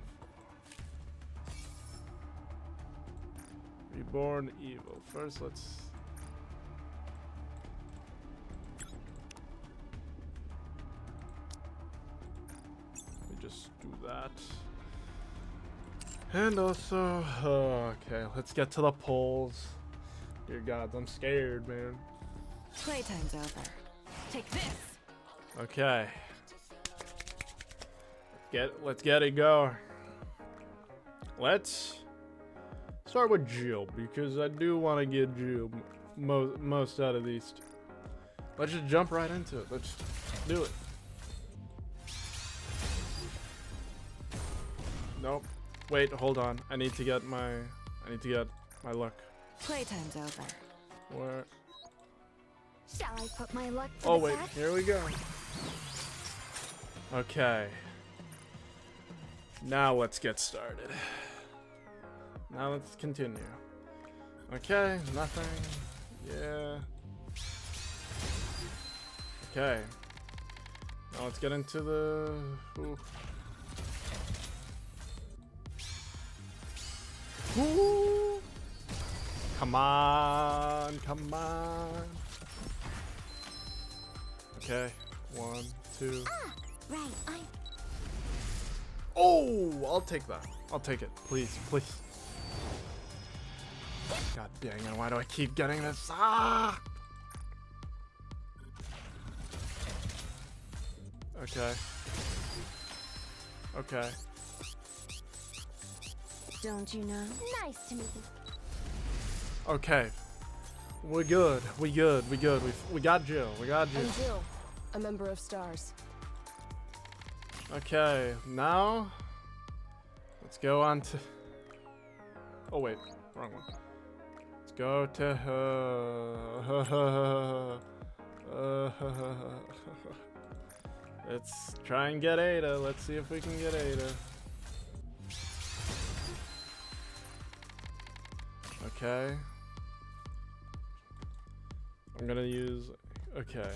[SPEAKER 1] Reborn Evil. First, let's. Just do that. And also, okay, let's get to the polls. Dear God, I'm scared, man.
[SPEAKER 2] Playtime's over.
[SPEAKER 5] Take this.
[SPEAKER 1] Okay. Let's get it going. Let's start with Jill, because I do want to get Jill most out of these two. Let's just jump right into it. Let's do it. Nope. Wait, hold on. I need to get my luck.
[SPEAKER 2] Playtime's over.
[SPEAKER 1] Where?
[SPEAKER 3] Shall I put my luck to
[SPEAKER 1] Oh
[SPEAKER 3] the
[SPEAKER 1] wait,
[SPEAKER 3] test?
[SPEAKER 1] here we go. Okay. Now let's get started. Now let's continue. Okay, nothing. Yeah. Okay. Now let's get into the... Ooh. Ooh. Come on. Okay, 1, 2.
[SPEAKER 3] Right,
[SPEAKER 1] Oh, I'll take that. I'll take it. Please. God dang it, why do I keep getting this? Ah! Okay.
[SPEAKER 3] Don't you know? Nice to meet you.
[SPEAKER 1] Okay. We're good. We good. We good. We got Jill. We got Jill.
[SPEAKER 7] I'm Jill, a member of STARS.
[SPEAKER 1] Okay, now let's go on to. Oh wait, wrong one. Let's go to. Let's try and get Ada. Let's see if we can get Ada. Okay. I'm gonna use. Okay.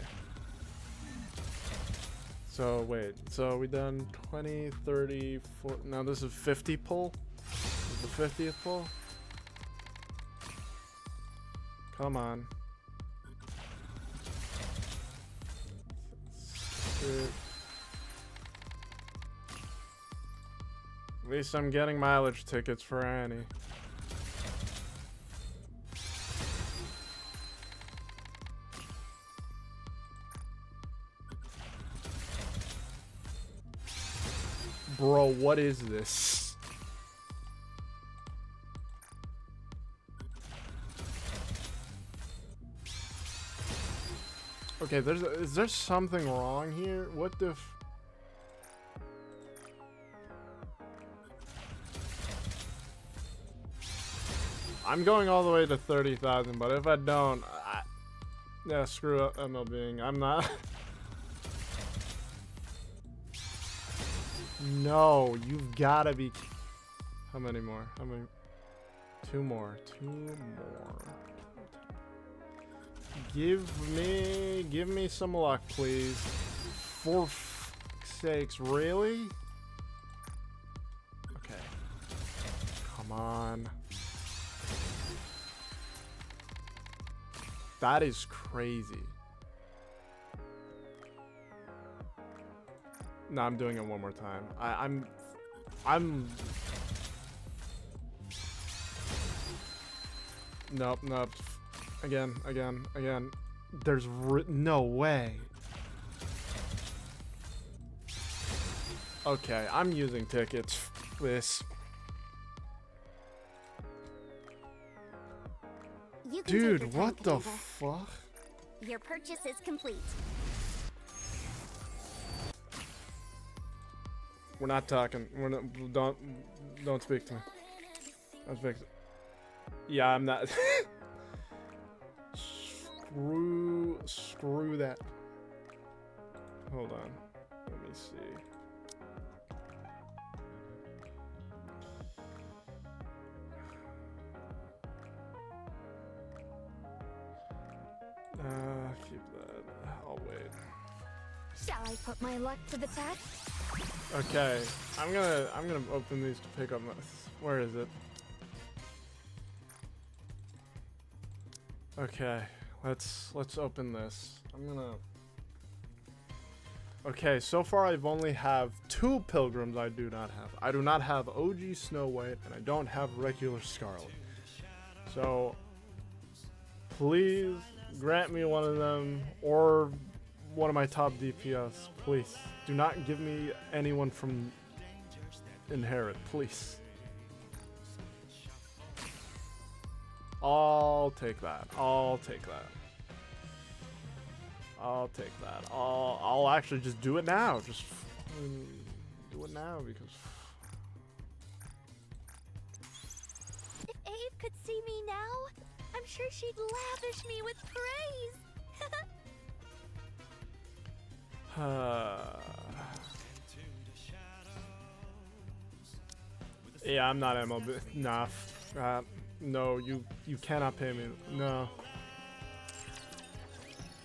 [SPEAKER 1] So wait, so we done 20, 30, 40, now this is 50 pull? This is the 50th pull? Come on. At least I'm getting mileage tickets for Annie. Bro, what is this? Okay, is there something wrong here? What the f— I'm going all the way to 30,000, but if I don't, yeah, screw up MLBing. I'm not. No, you've gotta be. How many more? How many? Two more. Two more. Give me some luck, please. For f— sakes, really? Okay. Come on. That is crazy. No, I'm doing it one more time. I'm. Nope, nope. Again. There's no way. Okay, I'm using tickets. This.
[SPEAKER 8] You can take your
[SPEAKER 1] Dude,
[SPEAKER 8] time,
[SPEAKER 1] what the
[SPEAKER 8] Canva.
[SPEAKER 1] fuck?
[SPEAKER 8] Your purchase is complete.
[SPEAKER 1] We're not talking. We're not. Don't speak to me. Don't speak to— yeah, I'm not. Screw that. Hold on. Let me see. Keep that. I'll wait.
[SPEAKER 5] Shall I put my luck to the test?
[SPEAKER 1] Okay, I'm gonna open these to pick up my— where is it? Okay, let's open this. Okay, so far I've only have 2 pilgrims I do not have. I do not have OG Snow White, and I don't have regular Scarlet. So please grant me one of them, or one of my top DPS, please. Do not give me anyone from Inherit, please. I'll take that. I'll take that. I'll take that. I'll actually just do it now. Just do it now because.
[SPEAKER 8] If Ave could see me now, I'm sure she'd lavish me with praise.
[SPEAKER 1] Yeah, I'm not MLB. Nah. No, you cannot pay me. No.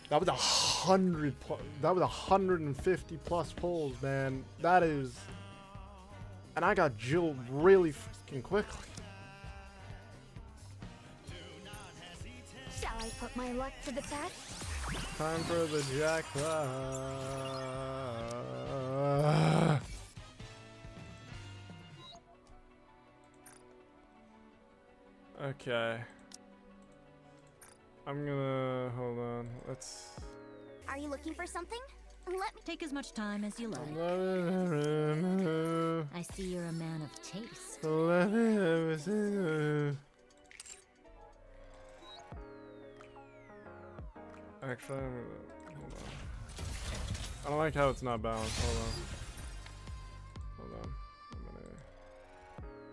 [SPEAKER 1] That was 100 plus. That was 150 plus pulls, man. That is. And I got Jill really freaking quickly.
[SPEAKER 5] Shall I put my luck to the test?
[SPEAKER 1] Time for the jackpot. Okay. I'm gonna hold on. Let's.
[SPEAKER 8] Are you looking for something? Let me
[SPEAKER 9] Take as much time as you like. I see you're a man of taste.
[SPEAKER 1] Actually, hold on. I don't like how it's not balanced. Hold on. Hold on.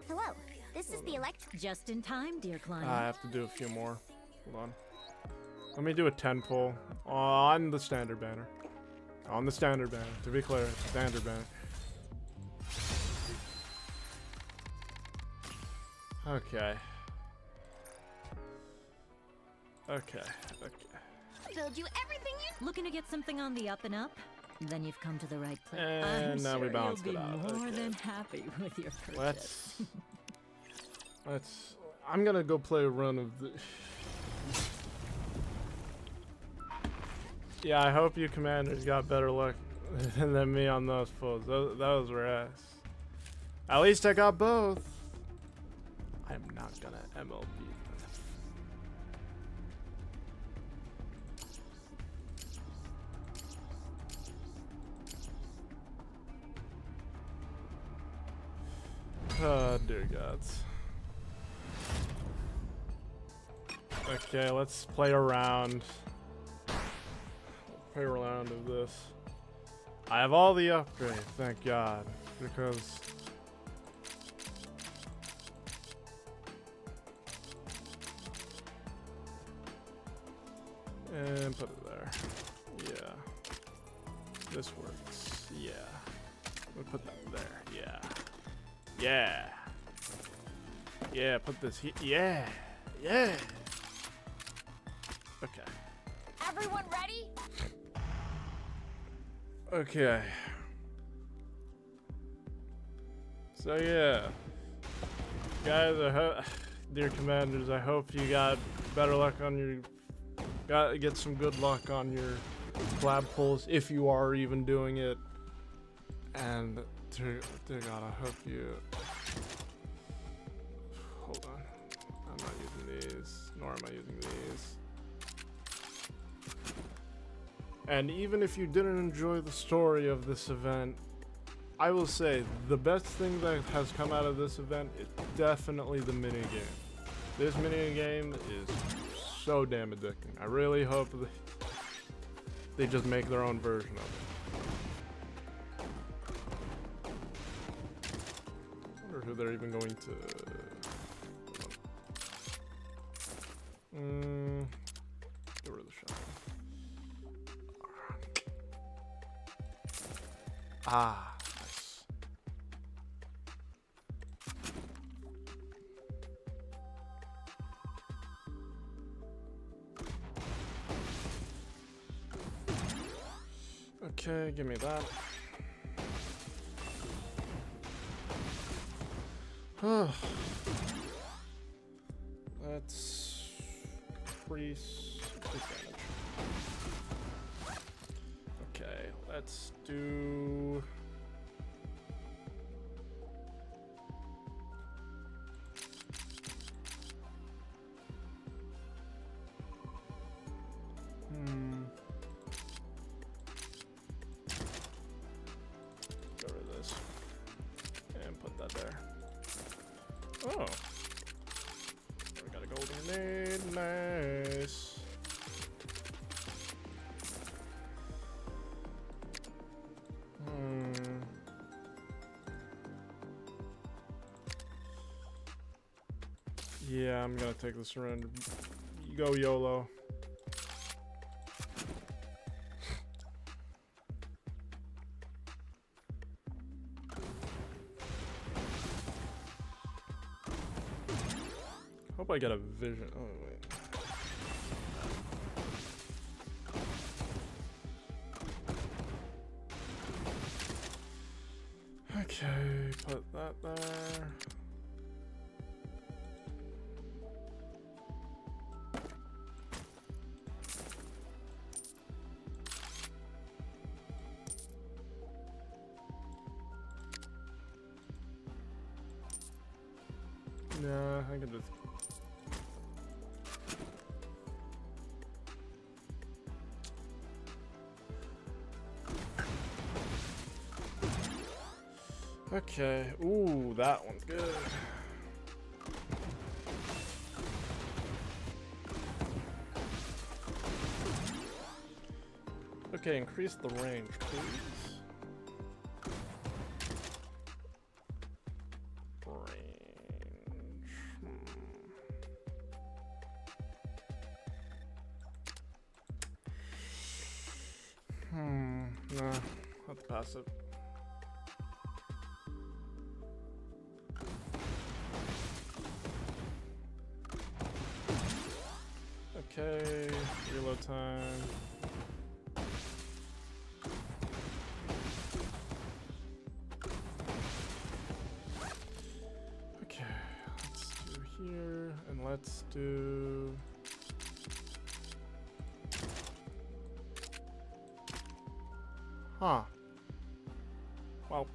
[SPEAKER 8] Hello, this is the electric.
[SPEAKER 9] Just in time, dear client.
[SPEAKER 1] I have to do a few more. Hold on. Let me do a 10 pull on the standard banner. On the standard banner. To be clear, it's standard banner. Okay. Okay.
[SPEAKER 8] Build you everything you.
[SPEAKER 9] Looking to get something on the up and up? Then you've come to the right place.
[SPEAKER 1] And
[SPEAKER 9] I'm
[SPEAKER 1] now
[SPEAKER 9] sure
[SPEAKER 1] we balanced
[SPEAKER 9] you'll
[SPEAKER 1] it
[SPEAKER 9] be
[SPEAKER 1] out.
[SPEAKER 9] more
[SPEAKER 1] Okay.
[SPEAKER 9] than happy with your purchase.
[SPEAKER 1] Let's. I'm gonna go play a run of the. Yeah, I hope you commanders got better luck than me on those pulls. Those were ass. At least I got both. I'm not gonna MLB this. Oh, dear gods. Okay, let's play a round. Play a round of this. I have all the upgrades, thank God, because and put it there. Yeah, this works. Yeah, we'll put that there. Yeah, yeah, yeah. Put this here. Yeah, yeah. Okay.
[SPEAKER 5] Everyone ready?
[SPEAKER 1] Okay. So yeah, guys, dear commanders, I hope you got better luck on your, get some good luck on your collab pulls if you are even doing it. And dear God, I hope you. Hold on, I'm not using these, nor am I using these. And even if you didn't enjoy the story of this event, I will say the best thing that has come out of this event is definitely the minigame. This minigame is so damn addicting. I really hope they just make their own version of it. I wonder who they're even going to. Get rid of the shot. Ah, nice. Okay, give me that. Let's increase damage. Okay, let's do. Get rid of this and put that there. Oh, we got a golden grenade. Nice. Yeah, I'm gonna take the surrender. You go YOLO. Hope I get a vision. Oh wait. Okay, put that there. Nah, I can just. Okay. Ooh, that one's good. Okay, increase the range, please. Range. Nah, let's pass it. Okay, reload time. Okay, let's do here, and let's do... Huh. Well.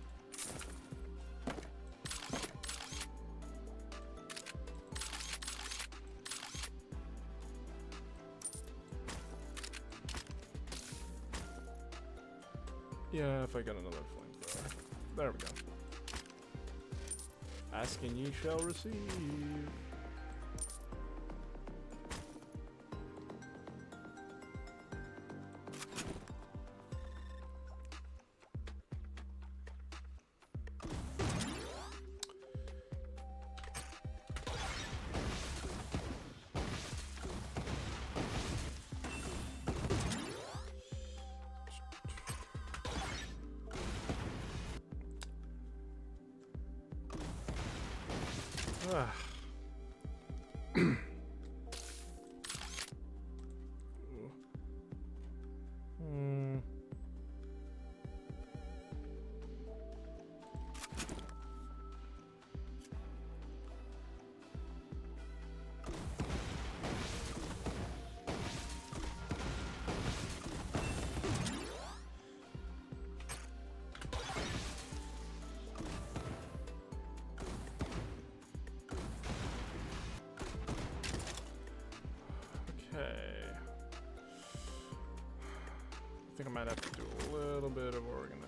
[SPEAKER 1] Yeah, if I got another flamethrower. There we go. Ask and ye shall receive. Ah. Okay. I think I might have to do a little bit of organizing.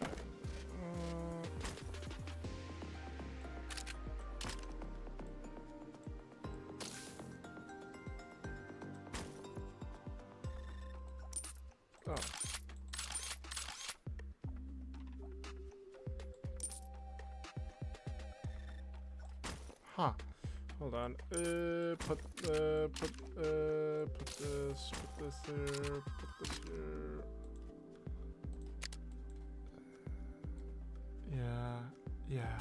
[SPEAKER 1] Oh. Huh. Hold on. Put this here, put this here. Yeah.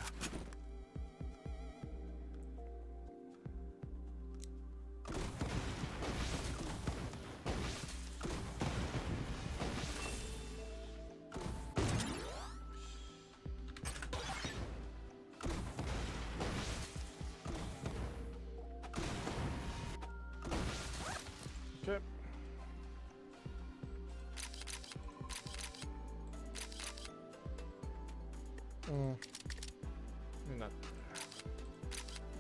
[SPEAKER 1] Okay. Not.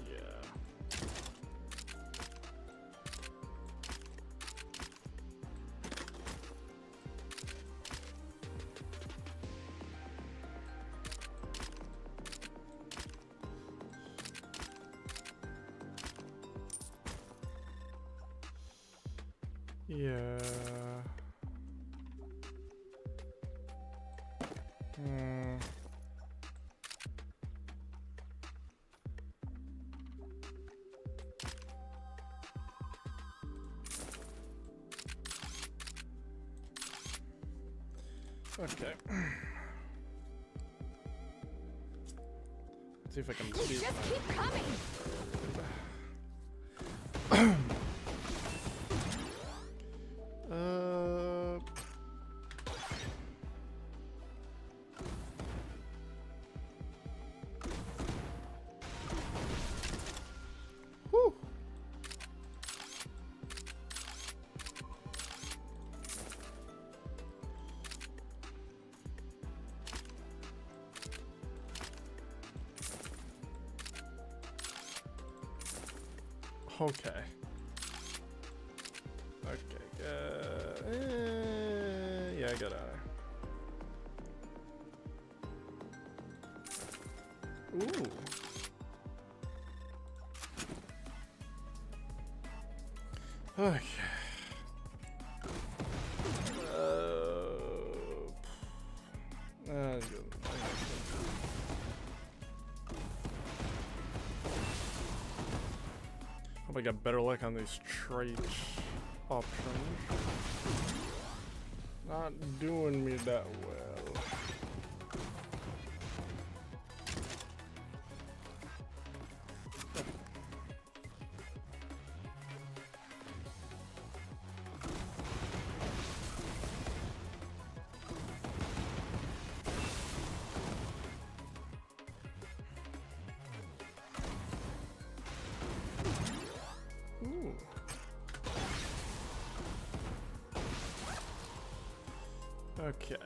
[SPEAKER 1] Yeah. Yeah. Okay. Let's see if I can beat
[SPEAKER 5] Just keep coming.
[SPEAKER 1] Whew. Okay. Okay. Yeah, I got out. Ooh. Okay. Hope I got better luck on these trait options. Not doing me that well. Okay.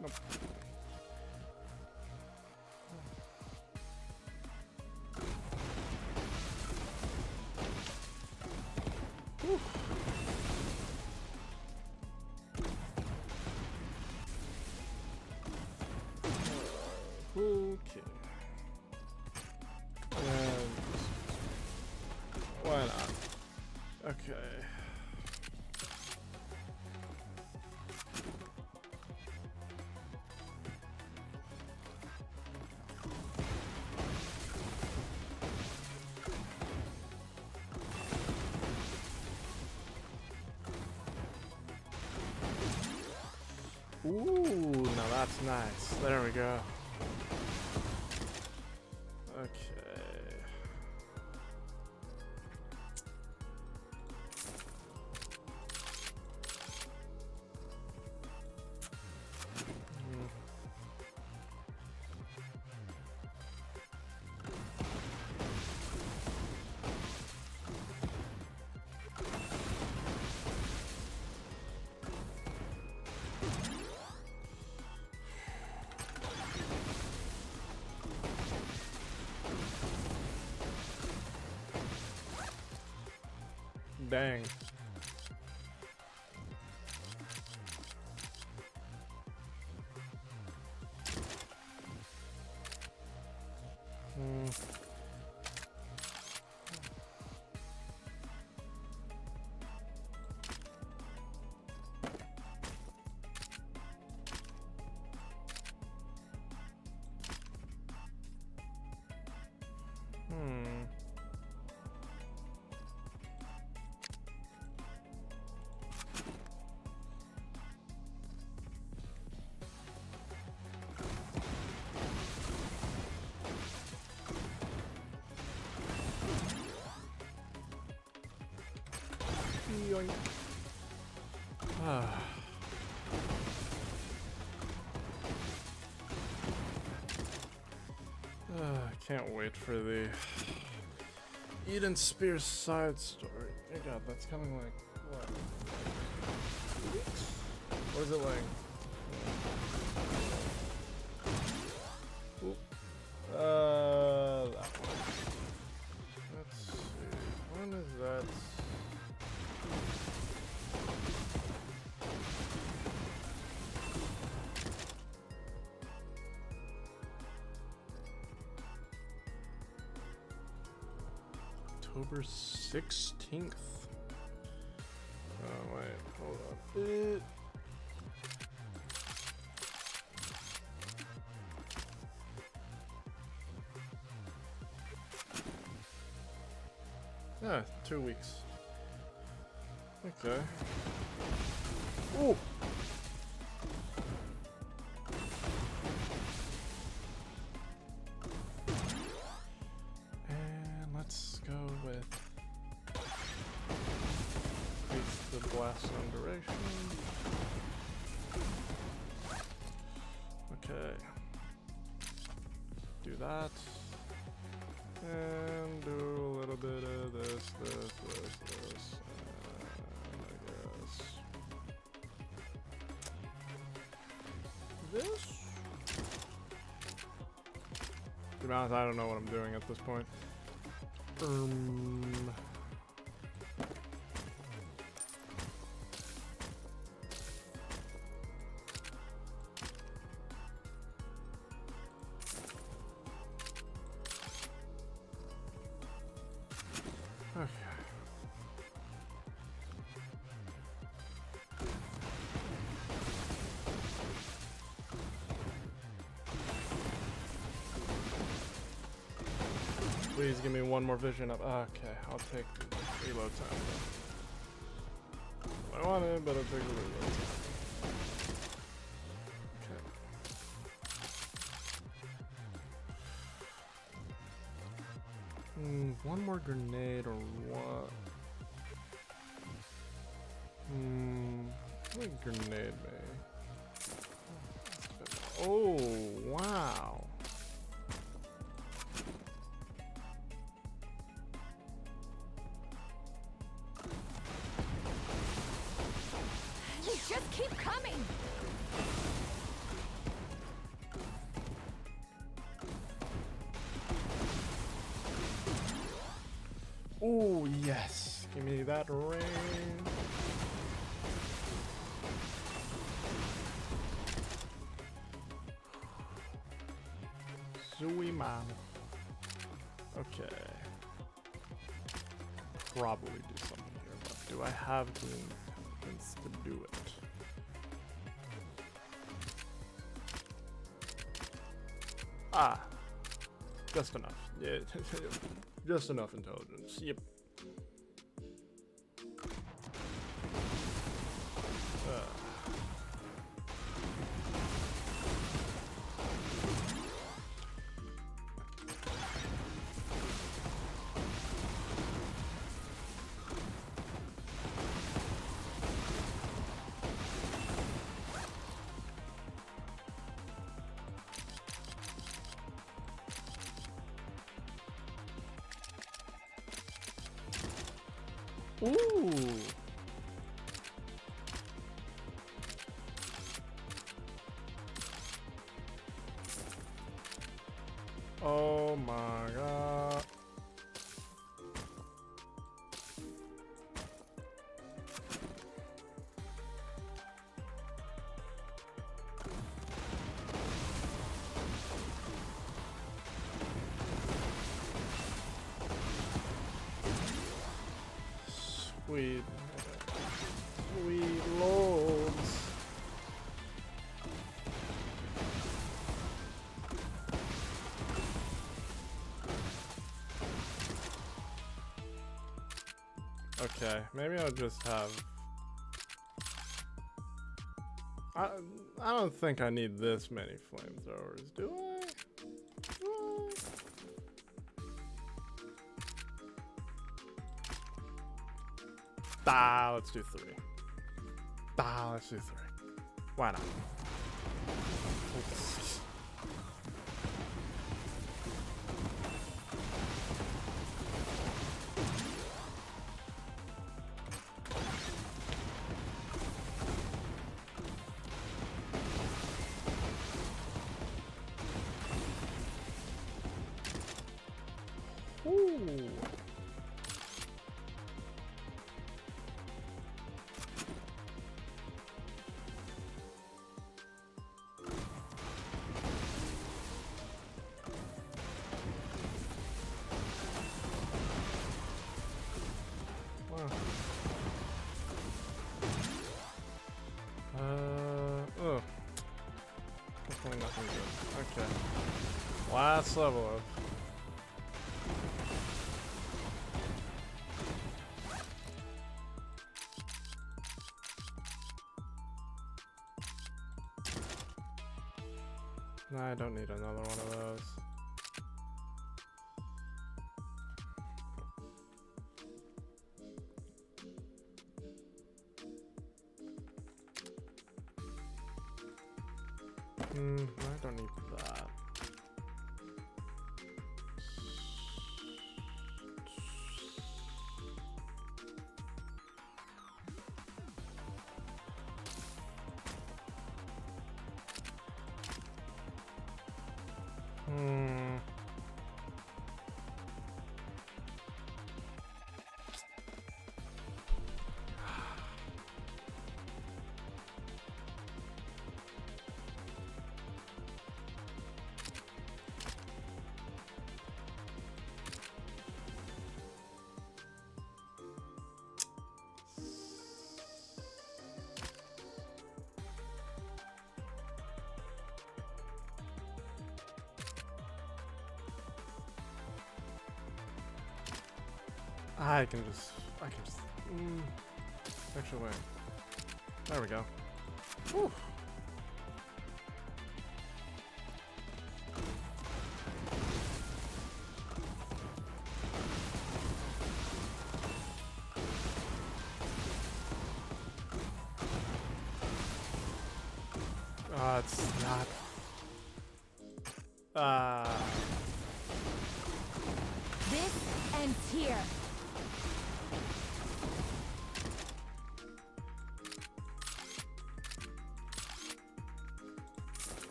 [SPEAKER 1] Nope. Whew. Okay. And why not? Okay. Ooh, now that's nice. There we go. Okay. Dang. Yoink. Can't wait for the Eden Spear side story. Oh god, that's coming like what? 2 weeks? Or is it like? That one. Let's see. When is that? October 16th. Oh wait, hold on. Yeah, 2 weeks. Okay. Ooh. And let's go with the blast on duration. Okay. Do that. And do a little bit of this. To be honest, I don't know what I'm doing at this point. Okay. Please give me one more vision up. Okay, I'll take the reload time. I wanted, but I'll take the reload time. Okay. One more grenade or what? I think grenade me. Oh, wow.
[SPEAKER 5] Just keep coming!
[SPEAKER 1] Oh, yes. Give me that rain. Zooey man. Okay. Probably do something here, but do I have the intelligence to do it? Ah. Just enough. Yeah, just enough intelligence. Yep. Ooh. Oh my god. Sweet. Sweet lords. Okay, maybe I'll just have... I don't think I need this many flamethrowers, do I? Let's do 3. Let's do 3. Why not? Ooh. Oh. Definitely nothing good. Okay. Last level up. No, I don't need another one of those. I don't need that. I can just, actually wait. There we go. Whew. It's not.
[SPEAKER 5] This ends here.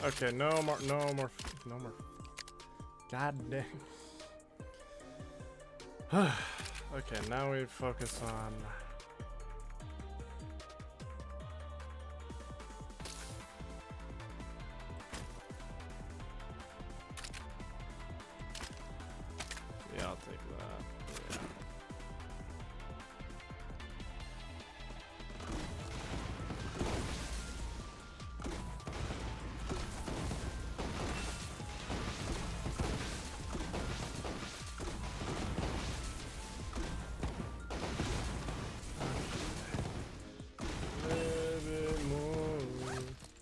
[SPEAKER 1] Okay, no more. God dang. Okay, now we focus on. Yeah, I'll take that. Yeah.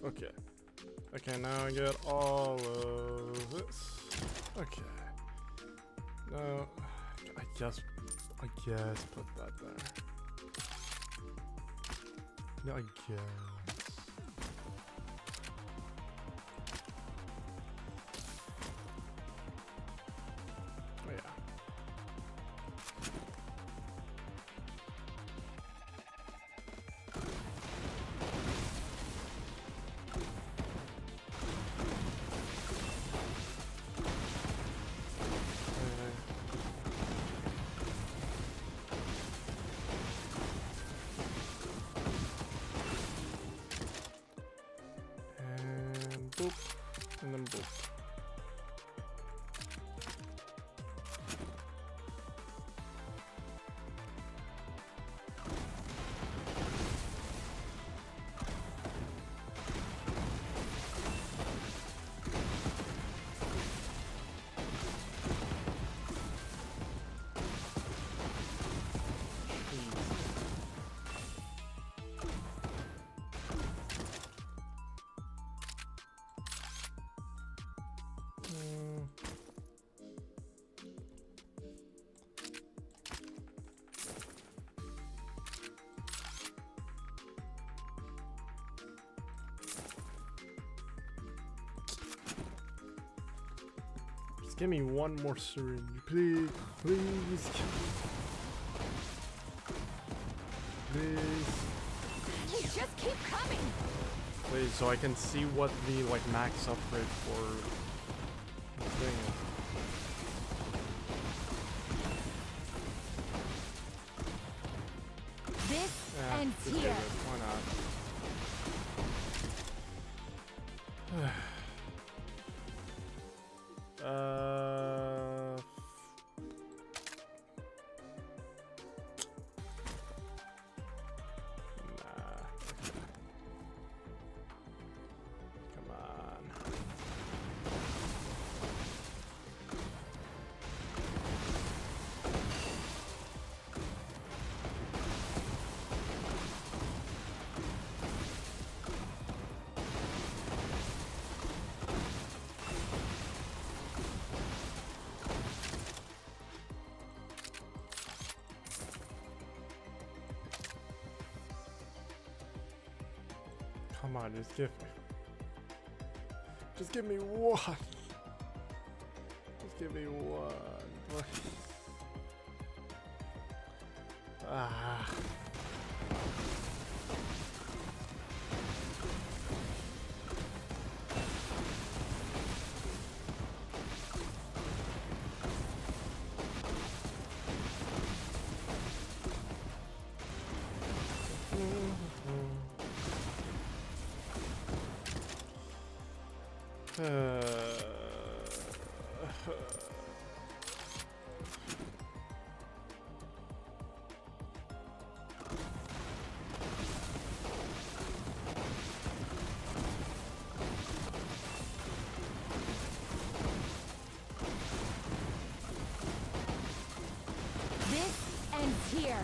[SPEAKER 1] Okay. Okay, now I get all of this. Okay. No, I guess put that there. No, I guess. Oh yeah. Boop, and then boop. Just give me one more syringe, please, please, please,
[SPEAKER 5] They just keep coming.
[SPEAKER 1] please, so I can see what the like max upgrade for the thing is.
[SPEAKER 5] This
[SPEAKER 1] Yeah,
[SPEAKER 5] ends
[SPEAKER 1] just do
[SPEAKER 5] here.
[SPEAKER 1] this, why not? Nah. Come on. Come on, just give me one. Just give me one, please. Ah.
[SPEAKER 5] This ends here.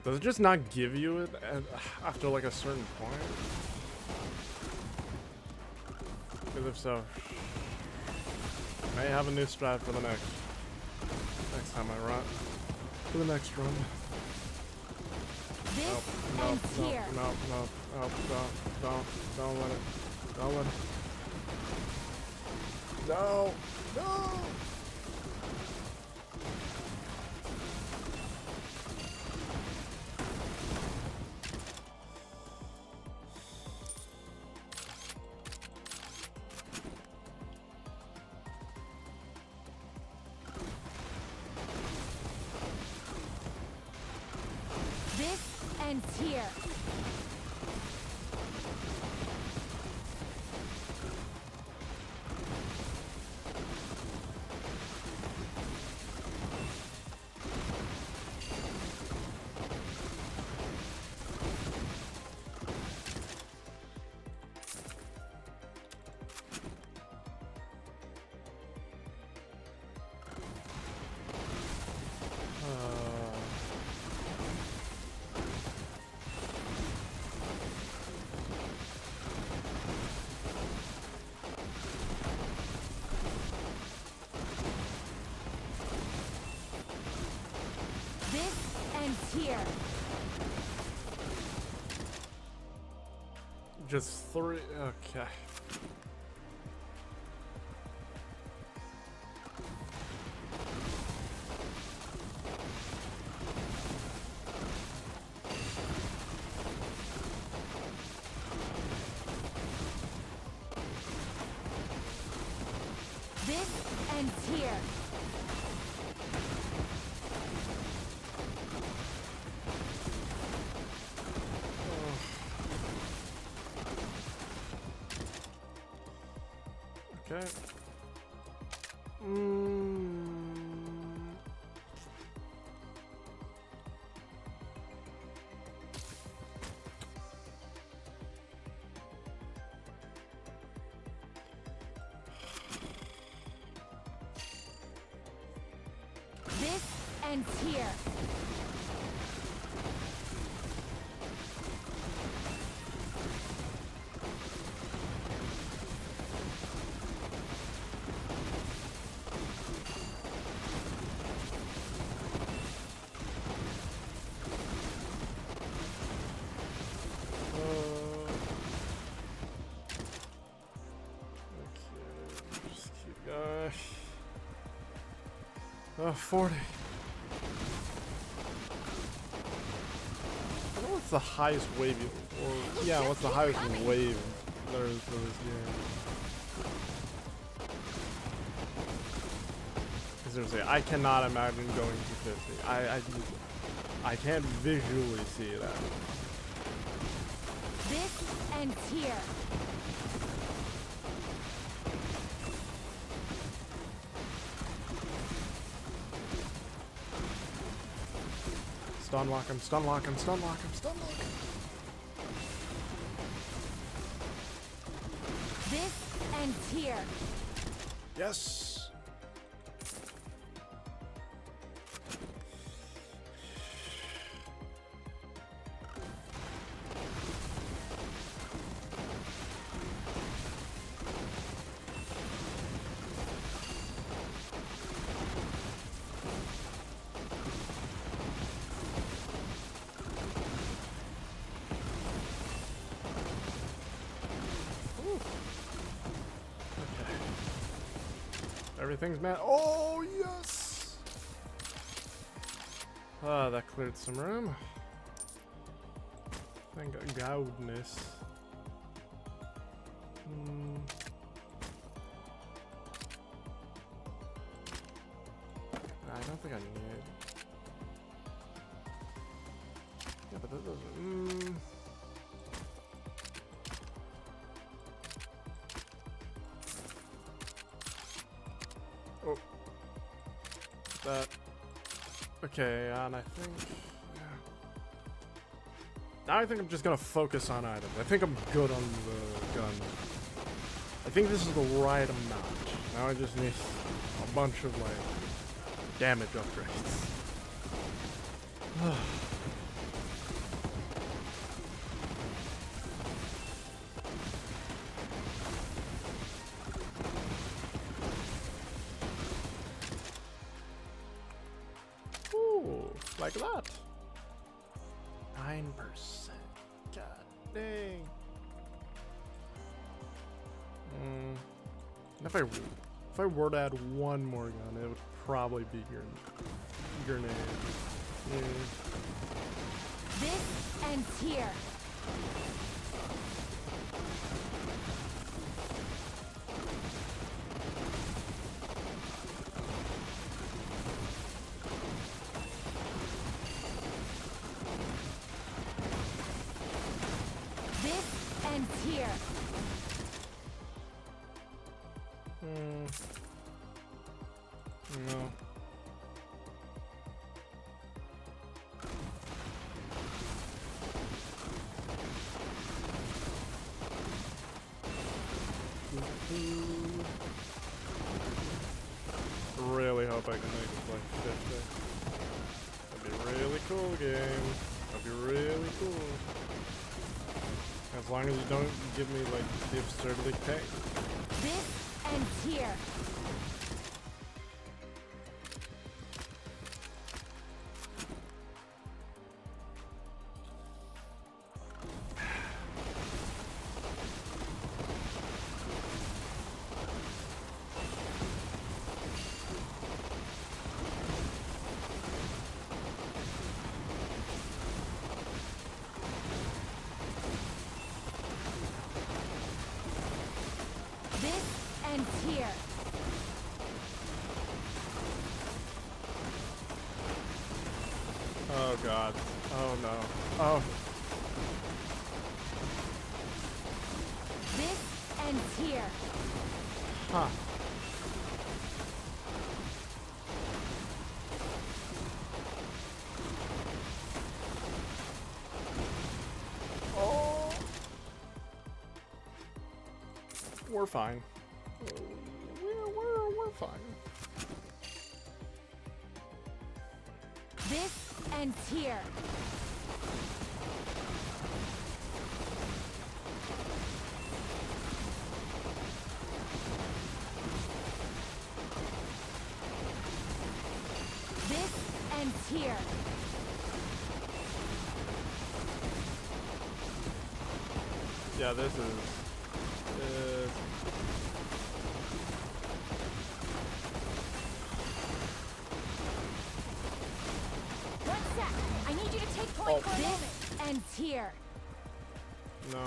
[SPEAKER 1] Does it just not give you it after like a certain point? Because if so, may have a new strat for the next time I run. For the next run.
[SPEAKER 5] This
[SPEAKER 1] Nope,
[SPEAKER 5] ends here.
[SPEAKER 1] nope, don't let it. Don't let it. No! No!
[SPEAKER 5] This ends here. This ends here.
[SPEAKER 1] Just 3. Okay.
[SPEAKER 5] This ends here.
[SPEAKER 1] Okay.
[SPEAKER 5] This ends here.
[SPEAKER 1] Just keep going. 40. I wonder what's the highest wave or yeah, what's the highest wave there is for this game? Because seriously, I cannot imagine going to 50. I can't visually see that.
[SPEAKER 5] This ends here.
[SPEAKER 1] Stun lock him, stun lock him, stun lock him, stun lock him.
[SPEAKER 5] This ends here.
[SPEAKER 1] Yes. Everything's man. Oh, yes! Ah, that cleared some room. Thank goodness. I don't think I need it. Yeah, but that doesn't. Oh. That. Okay, and I think. Yeah. Now I think I'm just gonna focus on items. I think I'm good on the gun. I think this is the right amount. Now I just need a bunch of, like, damage upgrades. Ooh, like that. 9%. God dang. If I were to add one more gun, it would probably be grenade. Yeah.
[SPEAKER 5] This ends here. This ends here.
[SPEAKER 1] No. Really hope I can make it like 50. That'd be really cool, game. That'd be really cool. As long as you don't give me like the absurdly pay.
[SPEAKER 5] This ends here. Ends here.
[SPEAKER 1] Oh god. Oh no. Oh.
[SPEAKER 5] This ends here.
[SPEAKER 1] Huh. Oh. We're fine. We're fine.
[SPEAKER 5] This ends here. This ends here.
[SPEAKER 1] Yeah, this is.
[SPEAKER 5] I need you to take point for a moment. This ends here.
[SPEAKER 1] No.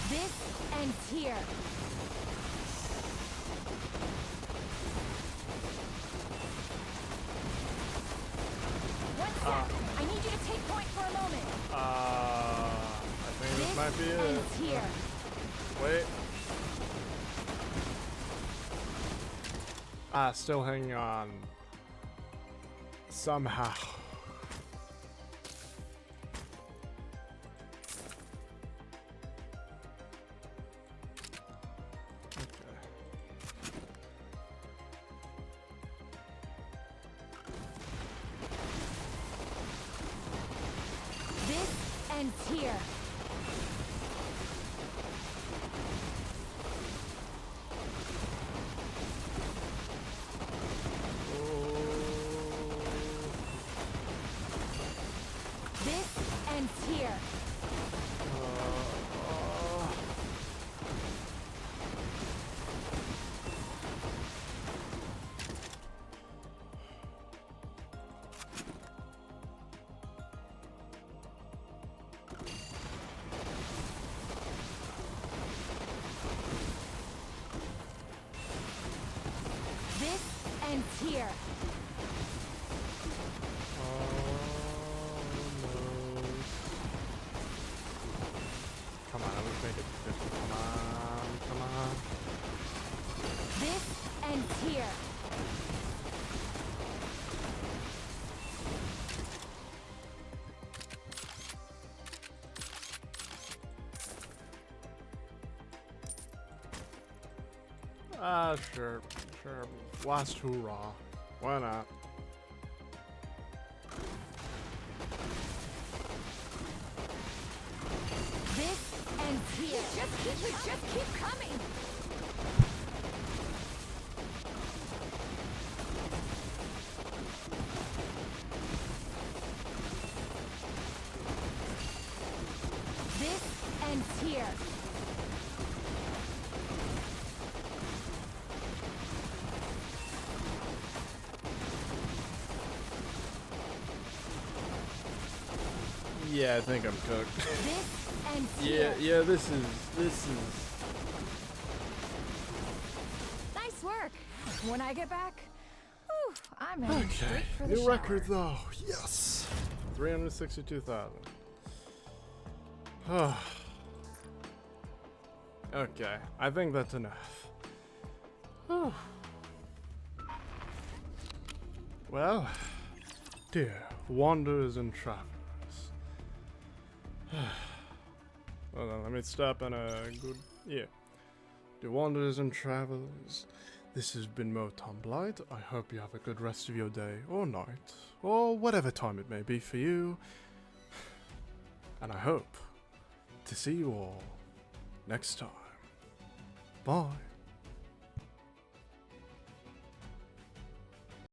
[SPEAKER 5] This ends here. One sec. I need you to take point for a moment.
[SPEAKER 1] I think this might be it.
[SPEAKER 5] Ends here.
[SPEAKER 1] Wait. Still hanging on. Somehow.
[SPEAKER 5] Ends here. This ends here. This ends here.
[SPEAKER 1] Come on, let's make it 50. Come on, come on.
[SPEAKER 5] This ends here.
[SPEAKER 1] Sure. Last hurrah. Why not?
[SPEAKER 5] This ends here. Just keep coming. This ends here.
[SPEAKER 1] Yeah, I think I'm cooked.
[SPEAKER 5] This ends here.
[SPEAKER 1] Yeah, this is
[SPEAKER 5] Nice work. When I get back, whew, I'm heading
[SPEAKER 1] okay.
[SPEAKER 5] straight for the
[SPEAKER 1] New
[SPEAKER 5] shower.
[SPEAKER 1] record though. Yes. 362,000. Okay, I think that's enough. Well, dear wanderers and travelers. Hold on, let me stop on a good. Yeah. Dear wanderers and travelers, this has been Moton Blight. I hope you have a good rest of your day or night, or whatever time it may be for you. And I hope to see you all next time. Bye.